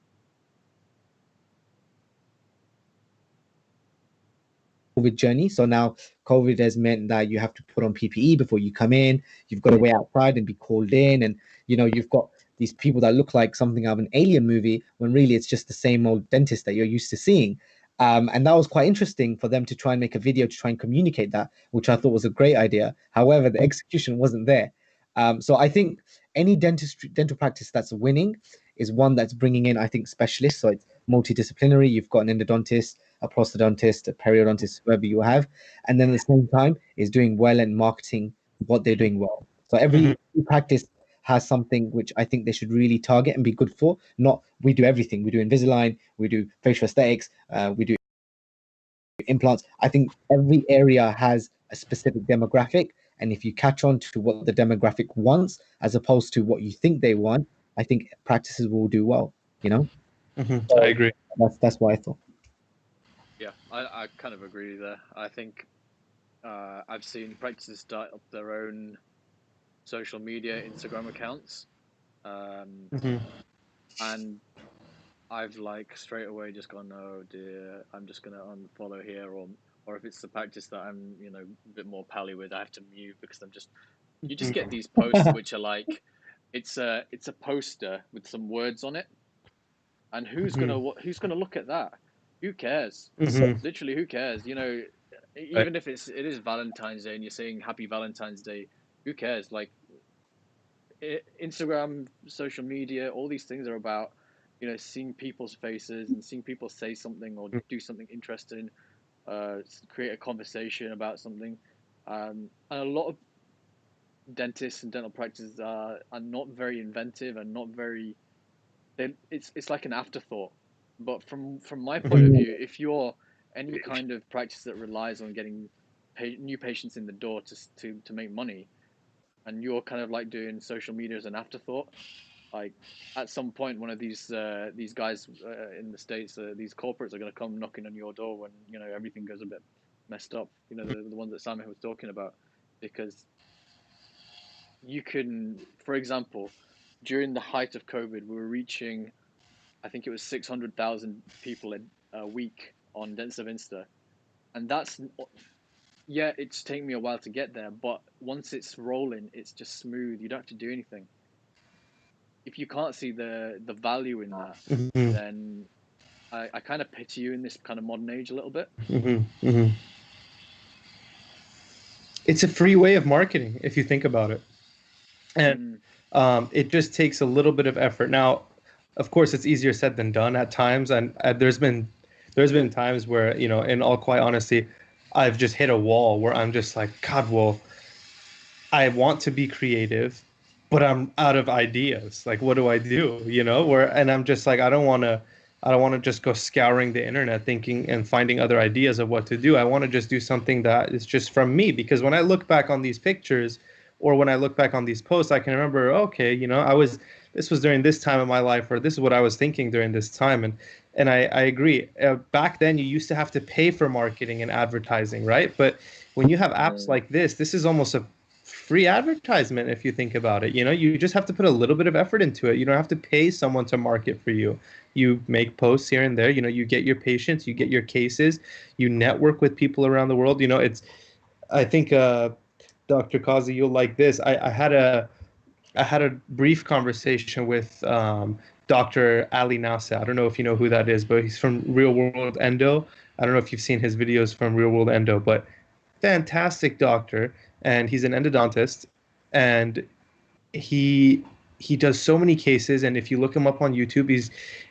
COVID journey. So now COVID has meant that you have to put on PPE before you come in. You've got to wait outside and be called in. And, you've got these people that look like something out of an alien movie when really it's just the same old dentist that you're used to seeing. And that was quite interesting for them to try and make a video to try and communicate that, which I thought was a great idea. However, the execution wasn't there. So I think any dental practice that's winning is one that's bringing in, I think, specialists. So it's multidisciplinary. You've got an endodontist, a prosthodontist, a periodontist, whoever you have, and then at the same time is doing well and marketing what they're doing well. So every practice has something which I think they should really target and be good for. Not we do everything. We do Invisalign, we do facial aesthetics, we do implants. I think every area has a specific demographic, and if you catch on to what the demographic wants as opposed to what you think they want, I think practices will do well. So I agree. that's what I thought. Yeah, I kind of agree there. I think I've seen practices start up their own social media, Instagram accounts, and I've like straight away just gone, oh dear, I'm just gonna unfollow here, or if it's the practice that I'm a bit more pally with, I have to mute because you just get these posts which are like, it's a poster with some words on it, and who's gonna look at that? Who cares? Literally, who cares? Even if it is Valentine's Day and you're saying Happy Valentine's Day, who cares? Like, Instagram, social media, all these things are about seeing people's faces and seeing people say something or do something interesting, create a conversation about something, and a lot of dentists and dental practices are not very inventive and not very. It's like an afterthought. But from my point of view, if you're any kind of practice that relies on getting new patients in the door to make money, and you're kind of like doing social media as an afterthought, like at some point one of these guys in the States, these corporates are going to come knocking on your door when everything goes a bit messed up. The ones that Sameh was talking about, because you can, for example, during the height of COVID, we were reaching, I think it was 600,000 people a week on Dentistry Insta, and yeah, it's taken me a while to get there, but once it's rolling, it's just smooth. You don't have to do anything. If you can't see the value in that, then I kind of pity you in this kind of modern age a little bit. It's a free way of marketing if you think about it, and it just takes a little bit of effort. Now, of course, it's easier said than done at times, and there's been times where in all quite honesty, I've just hit a wall where I'm just like, God, well, I want to be creative, but I'm out of ideas. Like, what do I do? And I'm just like, I don't want to just go scouring the internet thinking and finding other ideas of what to do. I want to just do something that is just from me, because when I look back on these pictures or when I look back on these posts, I can remember, okay, this was during this time of my life, or this is what I was thinking during this time. And I agree. Back then, you used to have to pay for marketing and advertising, right? But when you have apps like this is almost a free advertisement if you think about it. You just have to put a little bit of effort into it. You don't have to pay someone to market for you. You make posts here and there. You get your patients, you get your cases, you network with people around the world. I think the Dr. Kazi, you'll like this. I had a brief conversation with Dr. Ali Nasa. I don't know if you know who that is, but he's from Real World Endo. I don't know if you've seen his videos from Real World Endo, but fantastic doctor, and he's an endodontist, and he he does so many cases, and if you look him up on YouTube,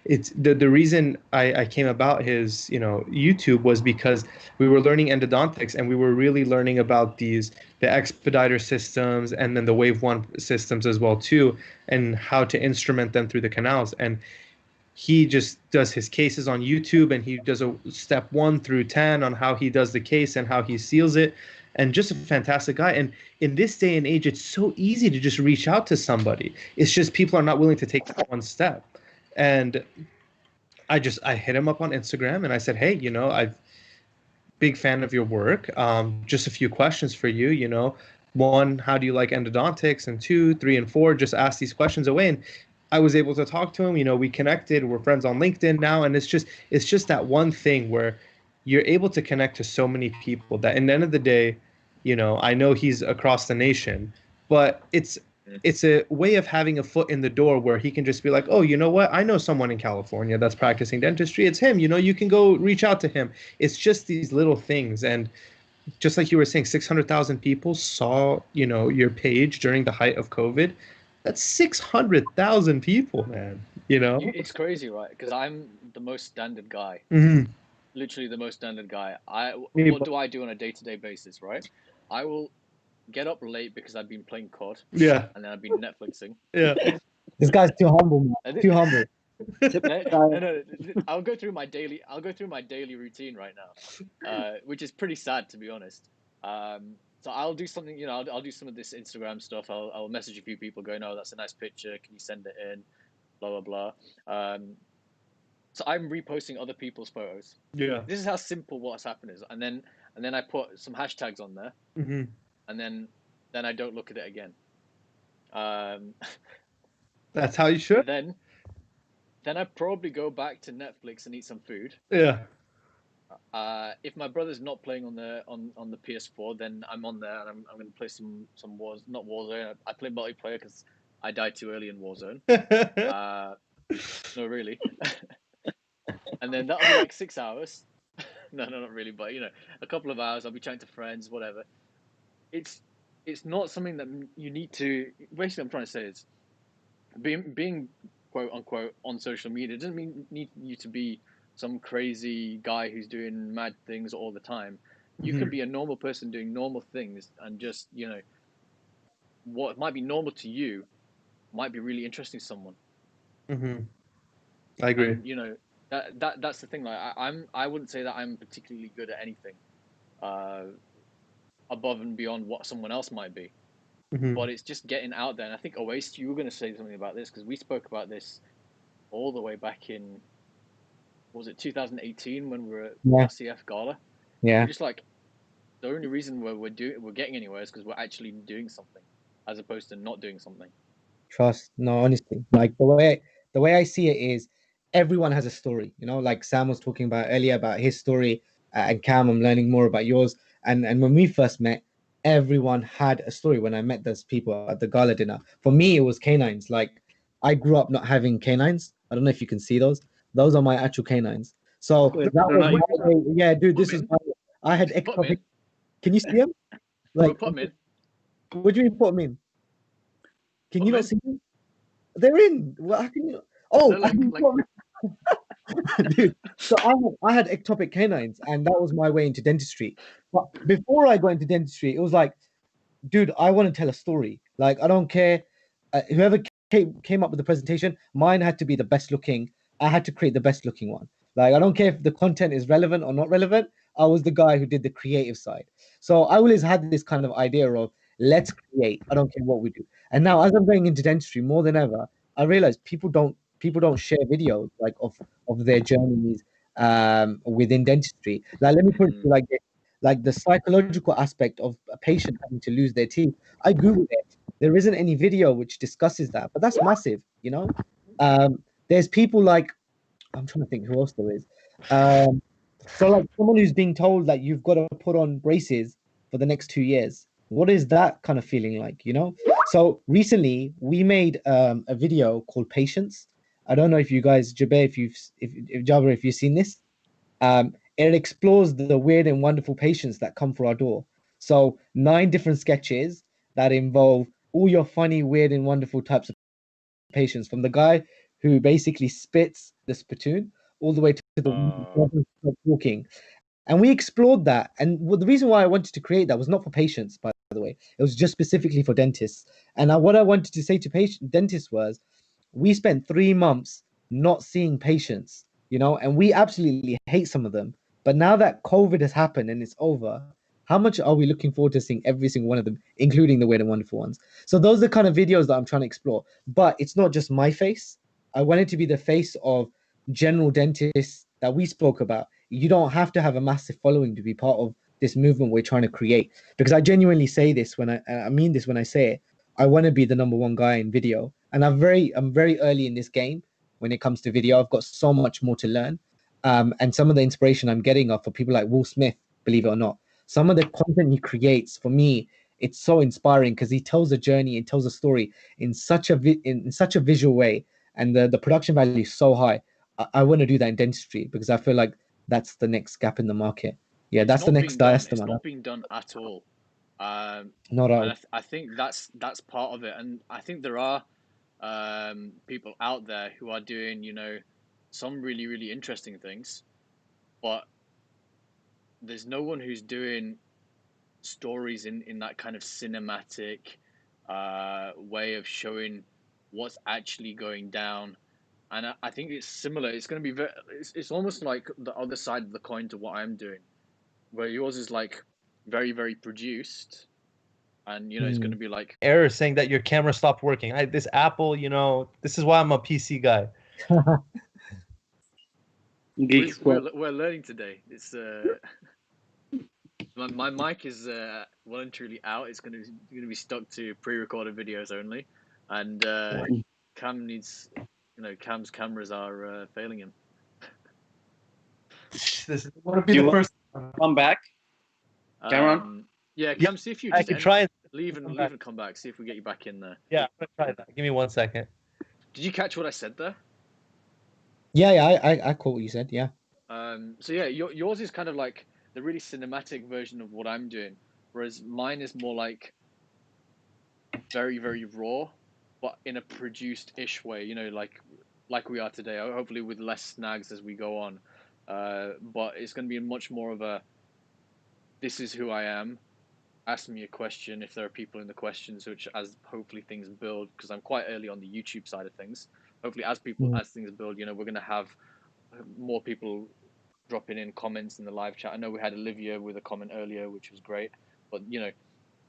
it's the reason I came about his YouTube was because we were learning endodontics, and we were really learning about the expediter systems, and then the wave one systems as well too, and how to instrument them through the canals. And he just does his cases on YouTube, and he does a step 1 through 10 on how he does the case and how he seals it, and just a fantastic guy. And in this day and age, it's so easy to just reach out to somebody. It's just people are not willing to take that one step. And I hit him up on Instagram, and I said, hey, I've big fan of your work. Just a few questions for you. One, how do you like endodontics? And 2, 3, and 4, just ask these questions away. And I was able to talk to him. We connected. We're friends on LinkedIn now, and it's just that one thing where you're able to connect to so many people that, in the end of the day, I know he's across the nation, but it's a way of having a foot in the door where he can just be like, oh, you know what? I know someone in California that's practicing dentistry. It's him. You can go reach out to him. It's just these little things. And just like you were saying, 600,000 people saw, your page during the height of COVID. That's 600,000 people, man. It's crazy, right? Because I'm the most standard guy. Mm-hmm. Literally the most standard guy. Me, What do I do on a day-to-day basis, right? I will get up late because I've been playing COD. Yeah. And then I've been Netflixing. Yeah. This guy's too humble, man. Too humble. No, I'll go through my daily routine right now, which is pretty sad, to be honest. So I'll do something, I'll do some of this Instagram stuff. I'll message a few people going, oh, that's a nice picture. Can you send it in? Blah, blah, blah. So I'm reposting other people's photos. Yeah. This is how simple what's happened is. And then I put some hashtags on there. Mm-hmm. And then I don't look at it again. That's how you should. Then I probably go back to Netflix and eat some food. Yeah. If my brother's not playing on the PS4, then I'm on there and I'm going to play some not Warzone. I play multiplayer because I died too early in Warzone. No, really. And then that'll be like 6 hours. No, not really, but a couple of hours. I'll be chatting to friends, whatever. It's not something that you need to. Basically, I'm trying to say is being quote unquote on social media doesn't need you to be some crazy guy who's doing mad things all the time. You can be a normal person doing normal things, and just what might be normal to you might be really interesting to someone. Mm-hmm. I agree. And, that's the thing. Like I wouldn't say that I'm particularly good at anything above and beyond what someone else might be. Mm-hmm. But it's just getting out there. And I think Oasis, you were going to say something about this because we spoke about this all the way back in, was it 2018 when we were at RCF Gala? Yeah. We're just like, the only reason we're getting anywhere is because we're actually doing something, as opposed to not doing something. Trust. No, honestly, like the way I see it is, everyone has a story. Like Sam was talking about earlier about his story, and Cam, I'm learning more about yours. And when we first met, everyone had a story. When I met those people at the gala dinner, for me it was canines. Like I grew up not having canines. I don't know if you can see those. Those are my actual canines. So that was my way. Yeah, dude, this is I had ectopic. Can you see them? Like, put them in. What do you mean put them in? Can you not see them? They're in. Well, how can you? Oh, dude. So I had ectopic canines, and that was my way into dentistry. But before I got into dentistry, it was like, dude, I want to tell a story. Like, I don't care. Whoever came up with the presentation, mine had to be the best looking. I had to create the best looking one. Like, I don't care if the content is relevant or not relevant. I was the guy who did the creative side. So I always had this kind of idea of, let's create. I don't care what we do. And now, as I'm going into dentistry more than ever, I realize people don't share videos like of their journeys within dentistry. Like, let me put it like this. Like the psychological aspect of a patient having to lose their teeth. I Googled it. There isn't any video which discusses that, but that's massive, There's people like, I'm trying to think who else there is. So like someone who's being told that you've got to put on braces for the next 2 years. What is that kind of feeling like, you know? So recently we made a video called Patience. I don't know if you guys, Jaber, if Jabir, if you've seen this. It explores the weird and wonderful patients that come through our door. So 9 different sketches that involve all your funny, weird, and wonderful types of patients, from the guy who basically spits the spittoon all the way to the walking. And we explored that. And the reason why I wanted to create that was not for patients, by the way. It was just specifically for dentists. And what I wanted to say to dentists was, we spent 3 months not seeing patients, you know, and we absolutely hate some of them. But now that COVID has happened and it's over, how much are we looking forward to seeing every single one of them, including the weird and wonderful ones? So those are the kind of videos that I'm trying to explore. But it's not just my face. I want it to be the face of general dentists that we spoke about. You don't have to have a massive following to be part of this movement we're trying to create. Because I genuinely say this when I mean this when I say it. I want to be the #1 guy in video, and I'm very early in this game when it comes to video. I've got so much more to learn, and some of the inspiration I'm getting are for people like Will Smith. Believe it or not, some of the content he creates, for me, it's so inspiring because he tells a journey and tells a story in such a visual way, and the production value is so high. I want to do that in dentistry because I feel like that's the next gap in the market. Yeah, that's the next diastema. It's not being done at all. Not at all. I think that's part of it, and I think there are people out there who are doing, you know, some really, really interesting things, but there's no one who's doing stories in that kind of cinematic way of showing what's actually going down. And I think it's similar. It's going to be it's almost like the other side of the coin to what I'm doing, where yours is like very, very produced, and you know it's going to be like error saying that your camera stopped working. This Apple, you know, this is why I'm a PC guy. We're learning today. It's my mic is well and truly out. It's going to be stuck to pre-recorded videos only, and Cam needs, you know, Cam's cameras are failing him. This is going to be the first. Come back, Cameron. Yeah, Cam, see if you I can try and leave and come back. See if we get you back in there. Yeah, I'm gonna try that. Give me 1 second. Did you catch what I said there? Yeah, I caught what you said. Yeah. So yeah, yours is kind of like the really cinematic version of what I'm doing, whereas mine is more like very, very raw, but in a produced-ish way. You know, like we are today. Hopefully with less snags as we go on. But it's going to be much more of a, this is who I am. Ask me a question if there are people in the questions, which as hopefully things build, because I'm quite early on the YouTube side of things. Hopefully as things build, you know, we're going to have more people dropping in comments in the live chat. I know we had Olivia with a comment earlier, which was great, but you know,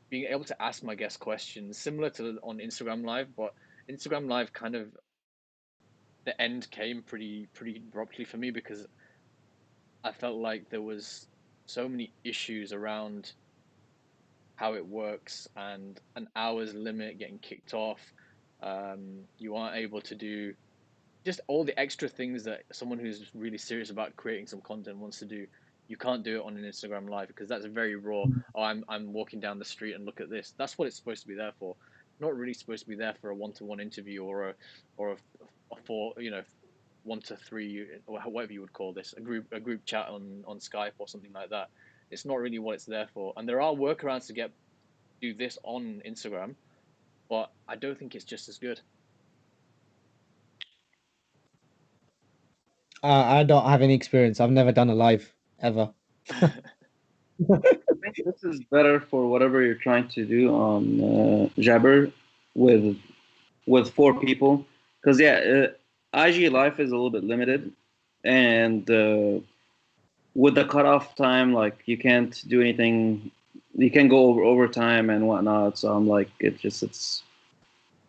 being able to ask my guest questions similar to on Instagram Live, but Instagram Live kind of, the end came pretty abruptly for me because I felt like there was so many issues around how it works and an hour's limit getting kicked off. You aren't able to do just all the extra things that someone who's really serious about creating some content wants to do. You can't do it on an Instagram Live because that's very raw. Oh, I'm walking down the street and look at this. That's what it's supposed to be there for. Not really supposed to be there for a one-to-one interview or a for, you know, 1 to 3 or whatever you would call this, a group chat on Skype or something like that. It's not really what it's there for. And there are workarounds to do this on Instagram, but I don't think it's just as good. I don't have any experience. I've never done a live ever. I think this is better for whatever you're trying to do on Jabber with 4 people, because IG Life is a little bit limited, and with the cutoff time, like you can't do anything. You can go over overtime and whatnot. So I'm like, it's.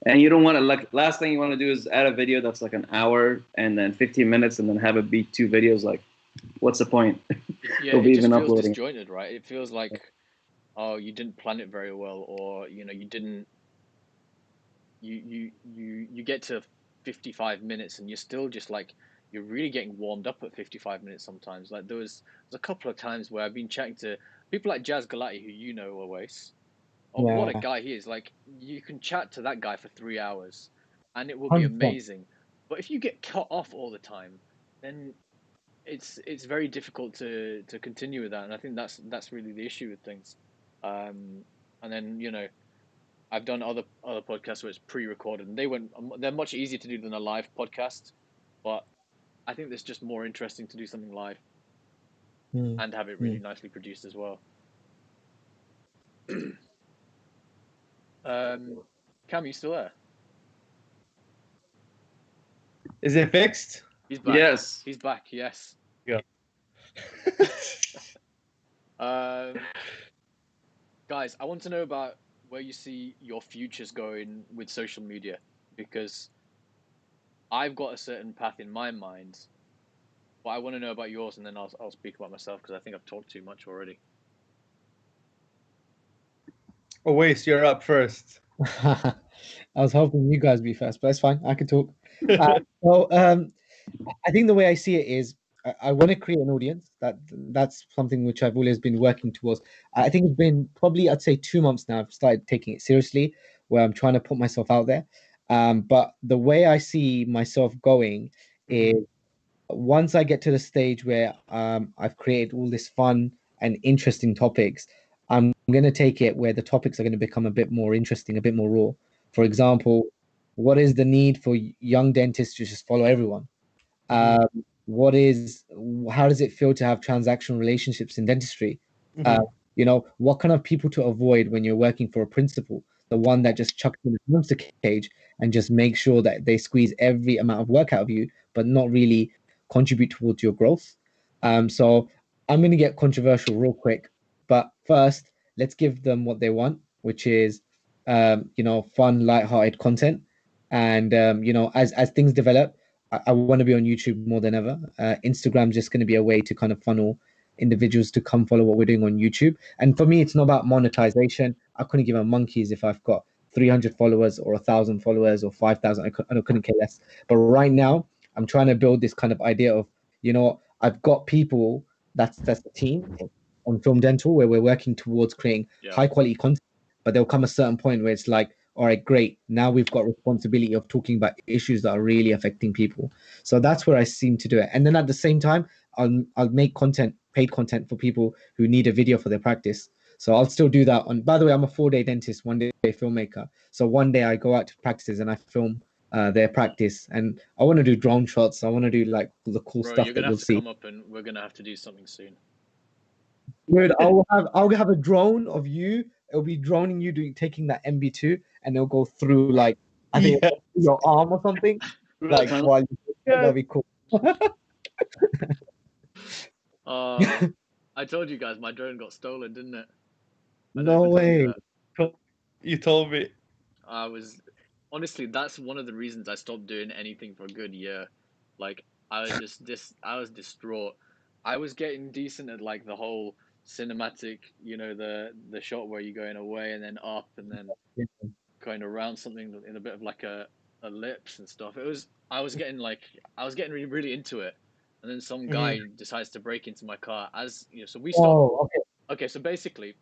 And you don't want to, like, last thing you want to do is add a video that's like an hour and then 15 minutes and then have it be 2 videos. Like, what's the point? Yeah, it just feels disjointed, right? It feels like, oh, you didn't plan it very well, or you know, you didn't. You get to 55 minutes and you're still just like, you're really getting warmed up at 55 minutes sometimes. Like there's a couple of times where I've been chatting to people like Jazz Galati, who you know, Awais. of what a Yeah. guy he is. Like, you can chat to that guy for 3 hours, and it will be 100%. amazing. But if you get cut off all the time, then it's very difficult to continue with that. And I think that's really the issue with things. And then I've done other podcasts where it's pre-recorded, and they're much easier to do than a live podcast. But I think it's just more interesting to do something live and have it really nicely produced as well. Cam, you still there? Is it fixed? He's back. Yes. He's back. Yes. Yeah. Guys, I want to know about where you see your futures going with social media, because I've got a certain path in my mind, but I want to know about yours, and then I'll speak about myself, because I think I've talked too much already. Oh, Waste, you're up first. I was hoping you guys be first, but that's fine. I can talk. I think the way I see it is I want to create an audience. That's something which I've always been working towards. I think it's been probably, I'd say, 2 months now. I've started taking it seriously, where I'm trying to put myself out there. But the way I see myself going is once I get to the stage where I've created all this fun and interesting topics, I'm going to take it where the topics are going to become a bit more interesting, a bit more raw. For example, what is the need for young dentists to just follow everyone? What is, how does it feel to have transactional relationships in dentistry? What kind of people to avoid when you're working for a principal, the one that just chucks in a hamster cage and just make sure that they squeeze every amount of work out of you, but not really contribute towards your growth. So I'm going to get controversial real quick, but first, let's give them what they want, which is, fun, light-hearted content. And as things develop, I want to be on YouTube more than ever. Instagram's just going to be a way to kind of funnel individuals to come follow what we're doing on YouTube. And for me, it's not about monetization. I couldn't give a monkeys if I've got 300 followers or 1,000 followers or 5,000. I couldn't care less. But right now, I'm trying to build this kind of idea of, I've got people, that's a team on Film Dental where we're working towards creating high quality content. But there'll come a certain point where it's like, all right, great. Now we've got responsibility of talking about issues that are really affecting people. So that's where I seem to do it. And then at the same time, I'll make content, paid content for people who need a video for their practice. So I'll still do that. By the way, I'm a 4-day dentist, 1-day filmmaker. So one day I go out to practices and I film their practice. And I want to do drone shots. I want to do like the cool stuff You're that gonna you'll have to see. come up, and we're gonna have to do something soon. Dude, I'll have a drone of you. It'll be droning you taking that MB2, and it'll go through like I think your arm or something. Like while that'll be cool. I told you guys my drone got stolen, didn't it? No way. You told me. Honestly, that's one of the reasons I stopped doing anything for a good year. Like, I was I was distraught. I was getting decent at like the whole cinematic, the shot where you're going away and then up and then going around something in a bit of like a ellipse and stuff. I was getting really, really into it, and then some guy decides to break into my car so we stopped. Oh, Okay, so basically,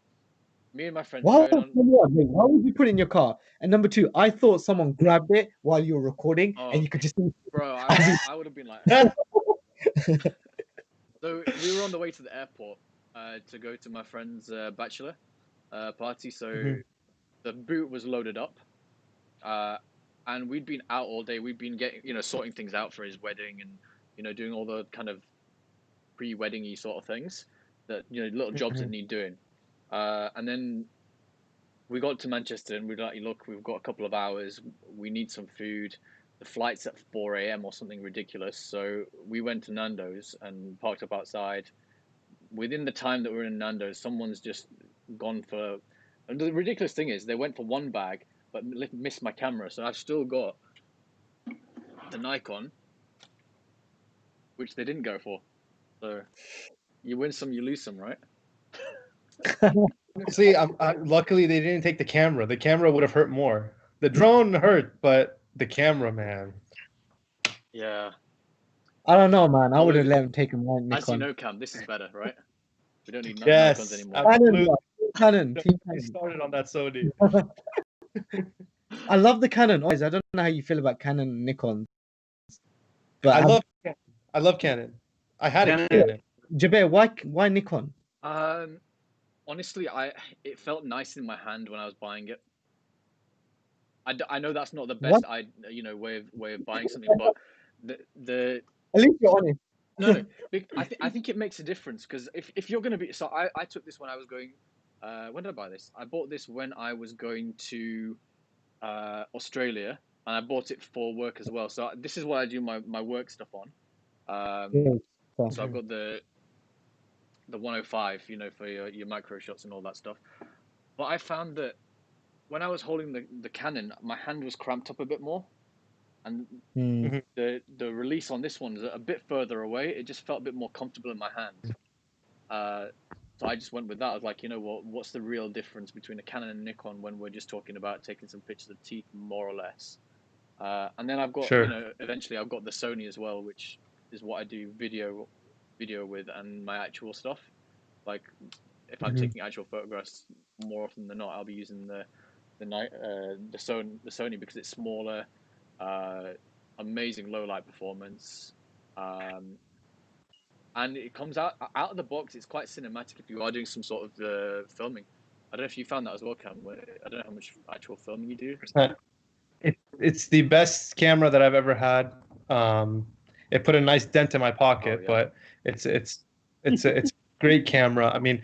me and my friends why going on. would you put it in your car? And number two, I thought someone grabbed it while you were recording, and you could just. Bro, I would have been like. So we were on the way to the airport to go to my friend's bachelor party. So the boot was loaded up, and we'd been out all day. We'd been getting, sorting things out for his wedding, and doing all the kind of pre-wedding-y sort of things that little jobs that need doing. And then we got to Manchester, and we're like, look, we've got a couple of hours. We need some food. The flight's at 4 a.m. or something ridiculous. So we went to Nando's and parked up outside. Within the time that we were in Nando's, someone's just gone for. And the ridiculous thing is, they went for one bag, but missed my camera. So I've still got the Nikon, which they didn't go for. So you win some, you lose some, right? See, luckily they didn't take the camera. The camera would have hurt more. The drone hurt, but the camera, man. Yeah. I don't know, man. I would have let him take him right. As you know, Cam, this is better, right? We don't need Yes, Nikons anymore. absolutely. Canon. Team I Canon. started on that Sony. I love the Canon. I don't know how you feel about Canon and Nikon, but I love Canon. I had a Canon. Canon. Jaber, why Nikon? Honestly, it felt nice in my hand when I was buying it. I know that's not the best way of buying something, but the At least you're honest. no, I think it makes a difference because if you're going to be, so I took this when I was going. When did I buy this? I bought this when I was going to Australia, and I bought it for work as well. So this is what I do my work stuff on. So I've got the 105, for your micro shots and all that stuff. But I found that when I was holding the Canon, my hand was cramped up a bit more, and the release on this one is a bit further away. It just felt a bit more comfortable in my hand. So I just went with that. I was like, what's the real difference between a Canon and Nikon when we're just talking about taking some pictures of teeth, more or less. And then I've got, eventually I've got the Sony as well, which is what I do video with, and my actual stuff. Like, if I'm taking actual photographs, more often than not, I'll be using the Sony because it's smaller, amazing low light performance, and it comes out of the box. It's quite cinematic if you are doing some sort of filming. I don't know if you found that as well, Cam. I don't know how much actual filming you do. It's the best camera that I've ever had. It put a nice dent in my pocket, but it's a great camera. I mean,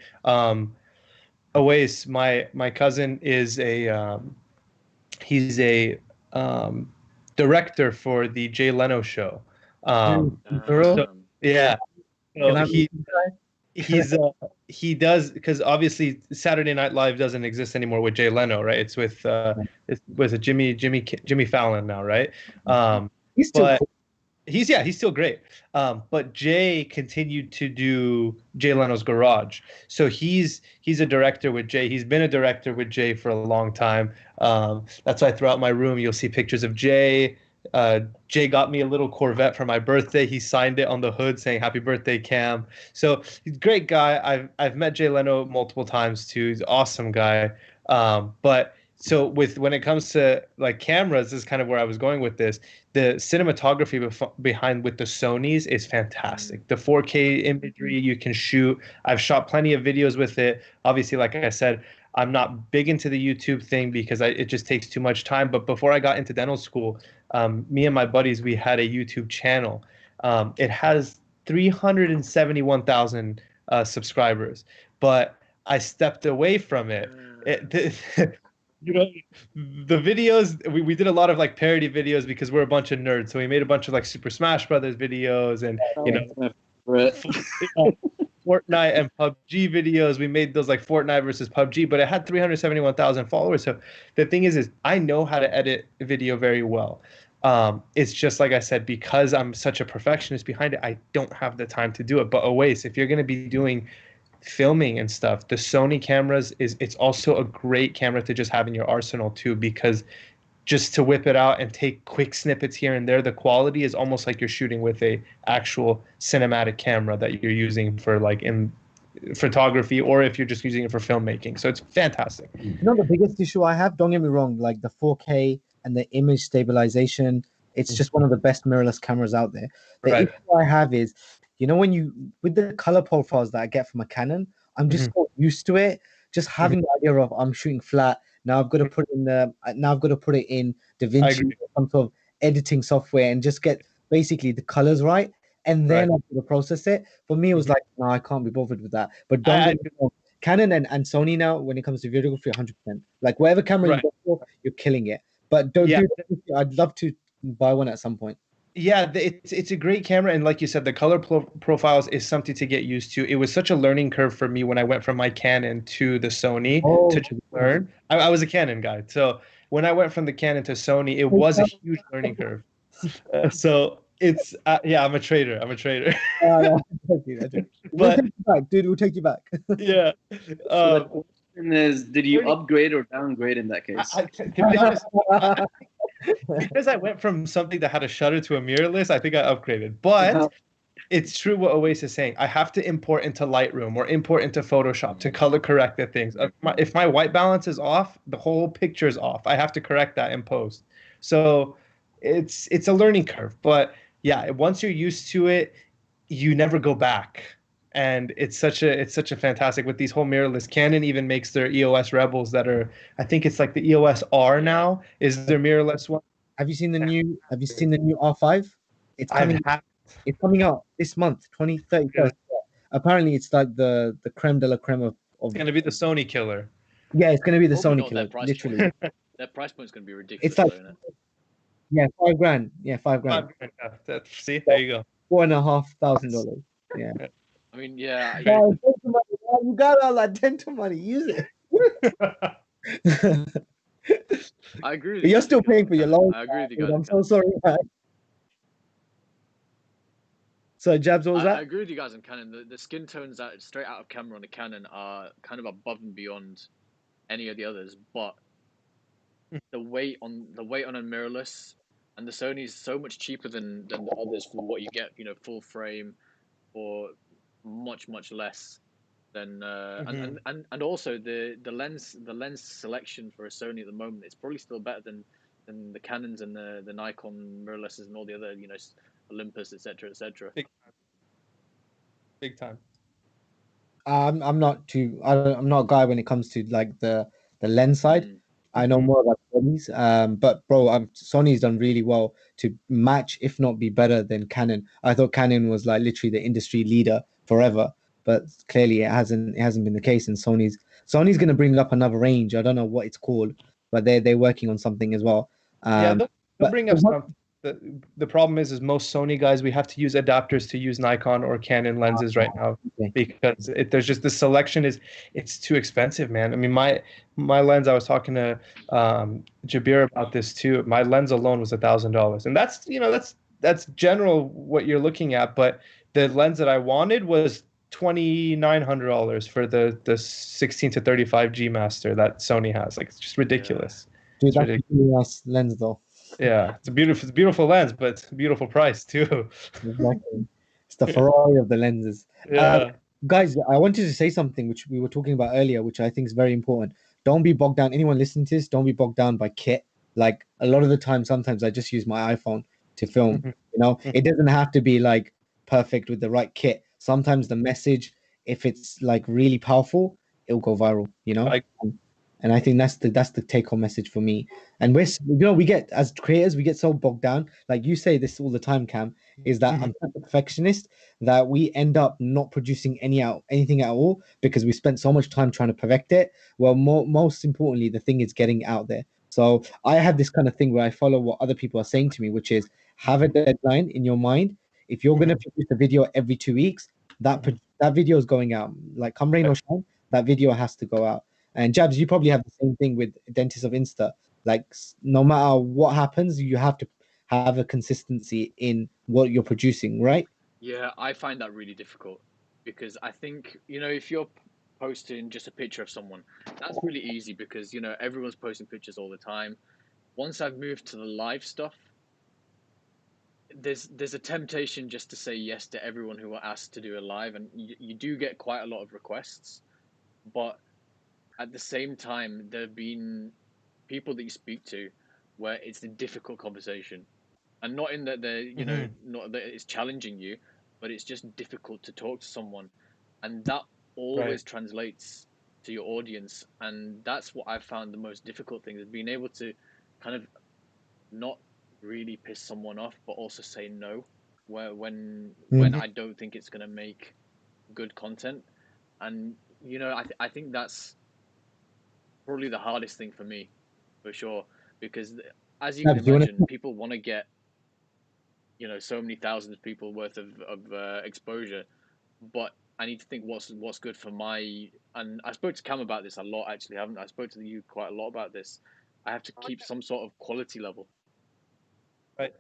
Awais, my cousin is he's a director for the Jay Leno show. Yeah. So he does, because obviously Saturday Night Live doesn't exist anymore with Jay Leno, right? It's with Jimmy Fallon now, right? He's still cool. He's still great. But Jay continued to do Jay Leno's Garage. So he's a director with Jay. He's been a director with Jay for a long time. That's why throughout my room you'll see pictures of Jay. Jay got me a little Corvette for my birthday. He signed it on the hood saying "Happy Birthday, Cam." So he's a great guy. I've met Jay Leno multiple times too. He's an awesome guy. But so when it comes to like cameras, this is kind of where I was going with this. The cinematography behind with the Sonys is fantastic. The 4K imagery you can shoot. I've shot plenty of videos with it. Obviously, like I said, I'm not big into the YouTube thing because it just takes too much time. But before I got into dental school, me and my buddies, we had a YouTube channel. It has 371,000 subscribers, but I stepped away from it. The videos, we did a lot of like parody videos because we're a bunch of nerds. So we made a bunch of like Super Smash Brothers videos and Fortnite and PUBG videos. We made those like Fortnite versus PUBG, but it had 371,000 followers. So the thing is I know how to edit video very well. It's just like I said, because I'm such a perfectionist behind it, I don't have the time to do it. But Awais, if you're going to be doing filming and stuff, the Sony cameras it's also a great camera to just have in your arsenal too, because just to whip it out and take quick snippets here and there, the quality is almost like you're shooting with a actual cinematic camera that you're using for like in photography, or if you're just using it for filmmaking. So it's fantastic. The biggest issue I have, don't get me wrong, like the 4K and the image stabilization, it's just one of the best mirrorless cameras out there. The issue I have is, when with the color profiles that I get from a Canon, I'm just so used to it. Just having the idea of I'm shooting flat. Now I've got to put it in DaVinci or some sort of editing software and just get basically the colors right. And then I've got to process it. For me, it was like, no, I can't be bothered with that. But don't get me wrong, Canon and Sony now, when it comes to videography, 100%. Like whatever camera you go for, you're killing it. But don't do that. I'd love to buy one at some point. Yeah, it's a great camera, and like you said, the color profiles is something to get used to. It was such a learning curve for me when I went from my Canon to the Sony to just learn. I was a Canon guy, so when I went from the Canon to Sony, it was a huge learning curve. So it's I'm a trader. But we'll take you back. Yeah. So the question is, did you upgrade or downgrade in that case? To be honest, because I went from something that had a shutter to a mirrorless, I think I upgraded. But it's true what Awais is saying. I have to import into Lightroom or import into Photoshop to color correct the things. If my white balance is off, the whole picture is off. I have to correct that in post. So it's a learning curve. But yeah, once you're used to it, you never go back. And it's such a fantastic with these whole mirrorless. Canon even makes their EOS Rebels that are, I think it's like the EOS R now is their mirrorless one. Have you seen the new R5? It's coming. It's coming out this month, 2031st. Apparently, it's like the creme de la creme of. It's gonna be the Sony killer. Yeah, it's gonna be the Probably Sony not killer. their price Literally. point. Their price point is going to be ridiculous. It's like though, isn't it? yeah, $5,000. Yeah, $5,000. See, there you go. $4,500. Yeah. I mean, yeah. Oh, dental money, man. You got all that dental money. Use it. I agree with But you. you're still paying for your loan. I agree with you Dude, guys. I'm so sorry, man. So, Jabs, what was I that? agree with you guys on Canon. The skin tones that straight out of camera on the Canon are kind of above and beyond any of the others, but the weight on a mirrorless and the Sony is so much cheaper than the others for what you get, full frame or much less than and also the lens selection for a Sony at the moment, it's probably still better than the Canons and the Nikon mirrorlesses and all the other Olympus, etc. Big time. I'm not I'm not a guy when it comes to like the lens side. I know more about Sony's. But bro, Sony's done really well to match, if not be better than Canon. I thought Canon was like literally the industry leader forever, but clearly it hasn't been the case. And Sony's going to bring up another range. I don't know what it's called, but they're working on something as well. They'll bring up something. The problem is most Sony guys, we have to use adapters to use Nikon or Canon lenses right now because there's just the selection it's too expensive, man. I mean, my lens, I was talking to Jabir about this too. My lens alone was $1,000, and that's general what you're looking at. But the lens that I wanted was $2,900 for the 16 to 35 G Master that Sony has. Like, it's just ridiculous. Dude, that's a really nice lens though. Yeah, it's a beautiful lens, but it's a beautiful price too. Exactly. It's the Ferrari of the lenses. Yeah. Guys, I wanted to say something which we were talking about earlier, which I think is very important. Don't be bogged down. Anyone listening to this, don't be bogged down by kit. Like a lot of the time, sometimes I just use my iPhone to film. It doesn't have to be like perfect with the right kit. Sometimes the message, if it's like really powerful, it'll go viral. And I think that's the take-home message for me. And we get, as creators, we get so bogged down. Like you say this all the time, Cam, is that I'm such a perfectionist that we end up not producing anything at all because we spent so much time trying to perfect it. Well, most importantly, the thing is getting out there. So I have this kind of thing where I follow what other people are saying to me, which is have a deadline in your mind. If you're going to produce a video every 2 weeks, that video is going out. Like come rain or shine, that video has to go out. And Jabs, you probably have the same thing with Dentists of Insta. Like no matter what happens, you have to have a consistency in what you're producing, right? Yeah, I find that really difficult because I think, if you're posting just a picture of someone, that's really easy because, everyone's posting pictures all the time. Once I've moved to the live stuff, there's a temptation just to say yes to everyone who are asked to do a live, and you do get quite a lot of requests, but at the same time, there have been people that you speak to where it's a difficult conversation, and not in that they're not that it's challenging you, but it's just difficult to talk to someone, and that always translates to your audience, and that's what I've found the most difficult thing is being able to kind of not really piss someone off, but also say no when I don't think it's going to make good content, and I think that's probably the hardest thing for me, for sure, because as you can imagine, people want to get so many thousands of people worth of exposure, but I need to think what's good for my. And I spoke to Cam about this a lot, actually. I spoke to you quite a lot about this. I have to keep some sort of quality level. Right.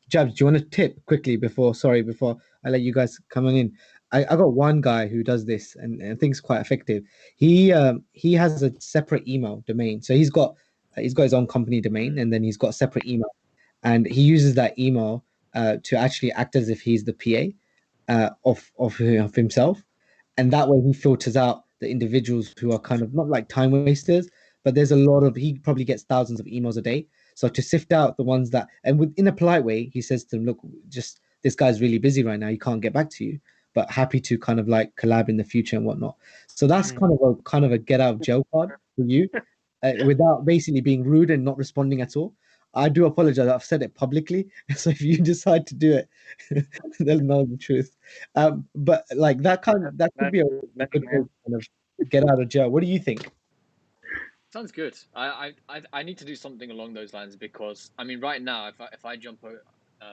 Jabs, do you want to tip quickly before I let you guys come on in? I got one guy who does this and I think it's quite effective. He has a separate email domain. So he's got his own company domain and then he's got a separate email. And he uses that email to actually act as if he's the PA. of himself, and that way he filters out the individuals who are kind of not like time wasters, but there's a lot of he probably gets thousands of emails a day. So to sift out the ones that, and in a polite way, he says to them, look, just this guy's really busy right now, he can't get back to you, but happy to kind of like collab in the future and whatnot. So that's kind of a get out of jail card for you, without basically being rude and not responding at all. I do apologize. I've said it publicly, so if you decide to do it, they'll know the truth. But like that could be a good way to kind of get out of jail. What do you think? Sounds good. I need to do something along those lines, because I mean, right now, if I jump over,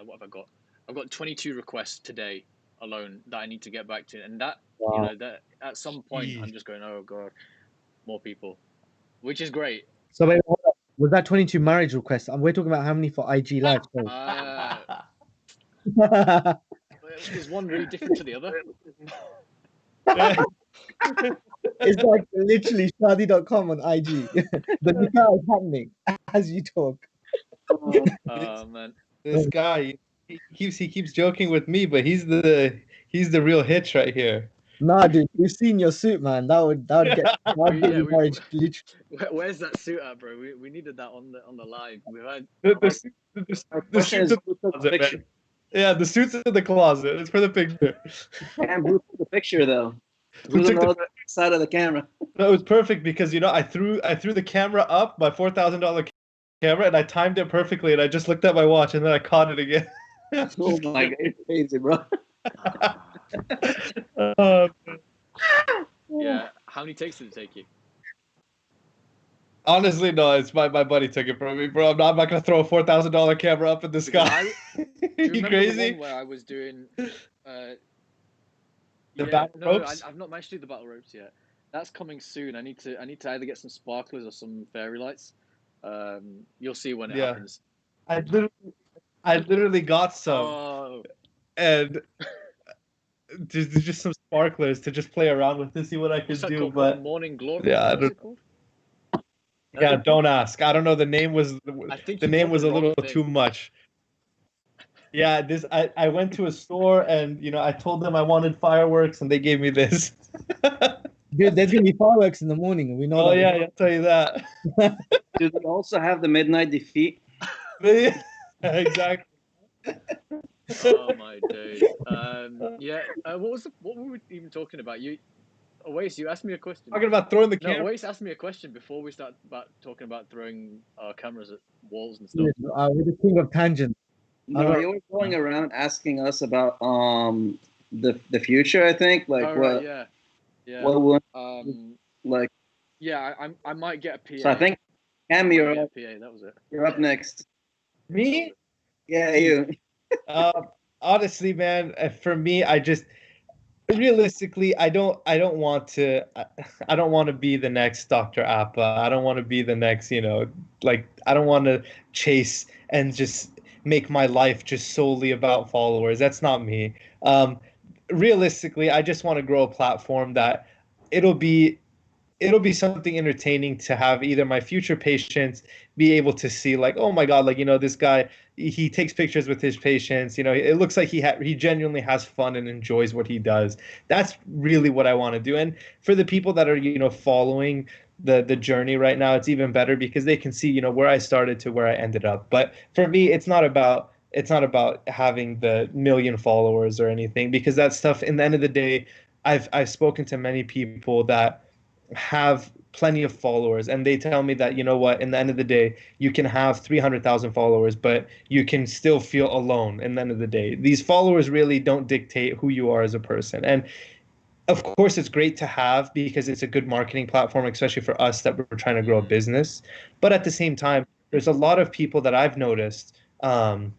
what have I got? I've got 22 requests today alone that I need to get back to, and that you know that at some point I'm just going, oh god, more people, which is great. So wait, hold up. Was that 22 marriage requests? We're talking about how many for IG Live. Is one really different to the other? It's like literally shadi.com on IG. The nikah is happening as you talk. Oh man, This guy, he keeps joking with me, but he's the real hitch right here. Nah, dude, we've seen your suit, man. That would get you married. Literally. Where's that suit at, bro? We needed that on the live. We had The suit's in the closet, man. Yeah, the suit's in the closet. It's for the picture. And who took the picture though? Who's on the other side of the camera? No, it was perfect because I threw the camera up, my $4,000 camera, and I timed it perfectly, and I just looked at my watch and then I caught it again. Oh my god, it's crazy, bro. Yeah, how many takes did it take you? Honestly, no, it's my buddy took it from me, bro. I'm not gonna throw a $4,000 camera up in the sky. You crazy? The one where I was doing battle ropes? I've not managed to do the battle ropes yet. That's coming soon. I need to either get some sparklers or some fairy lights. You'll see when it happens. I literally got some, and just some sparklers to just play around with to see what I could do. But morning glory. Yeah, don't ask. I don't know. The name was the name was a little too much. Yeah, I went to a store and I told them I wanted fireworks and they gave me this. Dude, there's gonna be fireworks in the morning. We know. Oh yeah, I'll tell you that. Do they also have the midnight defeat? Exactly. Oh my days. What were we even talking about? Oais, you asked me a question. Talking about throwing the camera. No, Oais asked me a question before we start talking about throwing our cameras at walls and stuff. We're the king of tangents. No, you were going around asking us about the future. I think what. Yeah. What I might get a PA. So I think Cam, you're up. PA. That was it. You're up next. Me? Yeah, you. Honestly, man, for me, I just realistically, I don't want to be the next Dr. Appa. I don't want to be the next, I don't want to chase and just make my life just solely about followers. That's not me. Realistically, I just want to grow a platform that it'll be something entertaining to have either my future patients be able to see, like, oh my god, like, this guy, he takes pictures with his patients, it looks like he genuinely has fun and enjoys what he does. That's really what I want to do. And for the people that are following the journey right now, it's even better because they can see where I started to where I ended up. But for me, it's not about having the million followers or anything, because that stuff, in the end of the day, I've spoken to many people that have plenty of followers, and they tell me that, in the end of the day, you can have 300,000 followers, but you can still feel alone in the end of the day. These followers really don't dictate who you are as a person. And of course, it's great to have because it's a good marketing platform, especially for us that we're trying to grow a business. But at the same time, there's a lot of people that I've noticed, and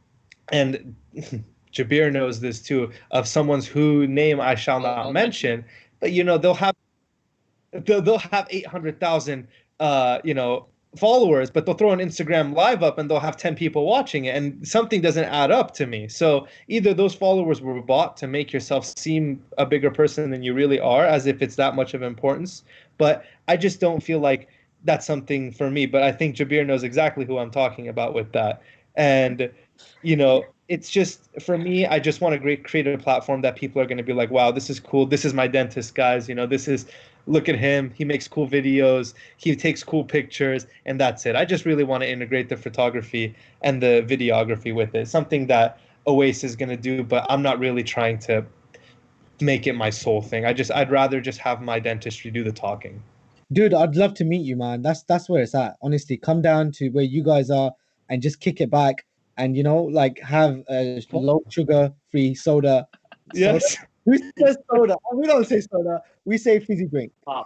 Jabir knows this too, of someone's whose name I shall not mention, but they'll have 800,000 followers, but they'll throw an Instagram live up and they'll have 10 people watching it, and something doesn't add up to me. So either those followers were bought to make yourself seem a bigger person than you really are, as if it's that much of importance, but I just don't feel like that's something for me. But I think Jabir knows exactly who I'm talking about with that. And it's just for me, I just want to create a platform that people are going to be like, wow, this is cool. This is my dentist, guys. This is, look at him. He makes cool videos. He takes cool pictures, and that's it. I just really want to integrate the photography and the videography with it. Something that Oasis is going to do, but I'm not really trying to make it my sole thing. I'd rather just have my dentistry do the talking. Dude, I'd love to meet you, man. That's where it's at. Honestly, come down to where you guys are and just kick it back and like have a low sugar free soda. Soda. Yes. Who says soda? We don't say soda. We say fizzy drink. But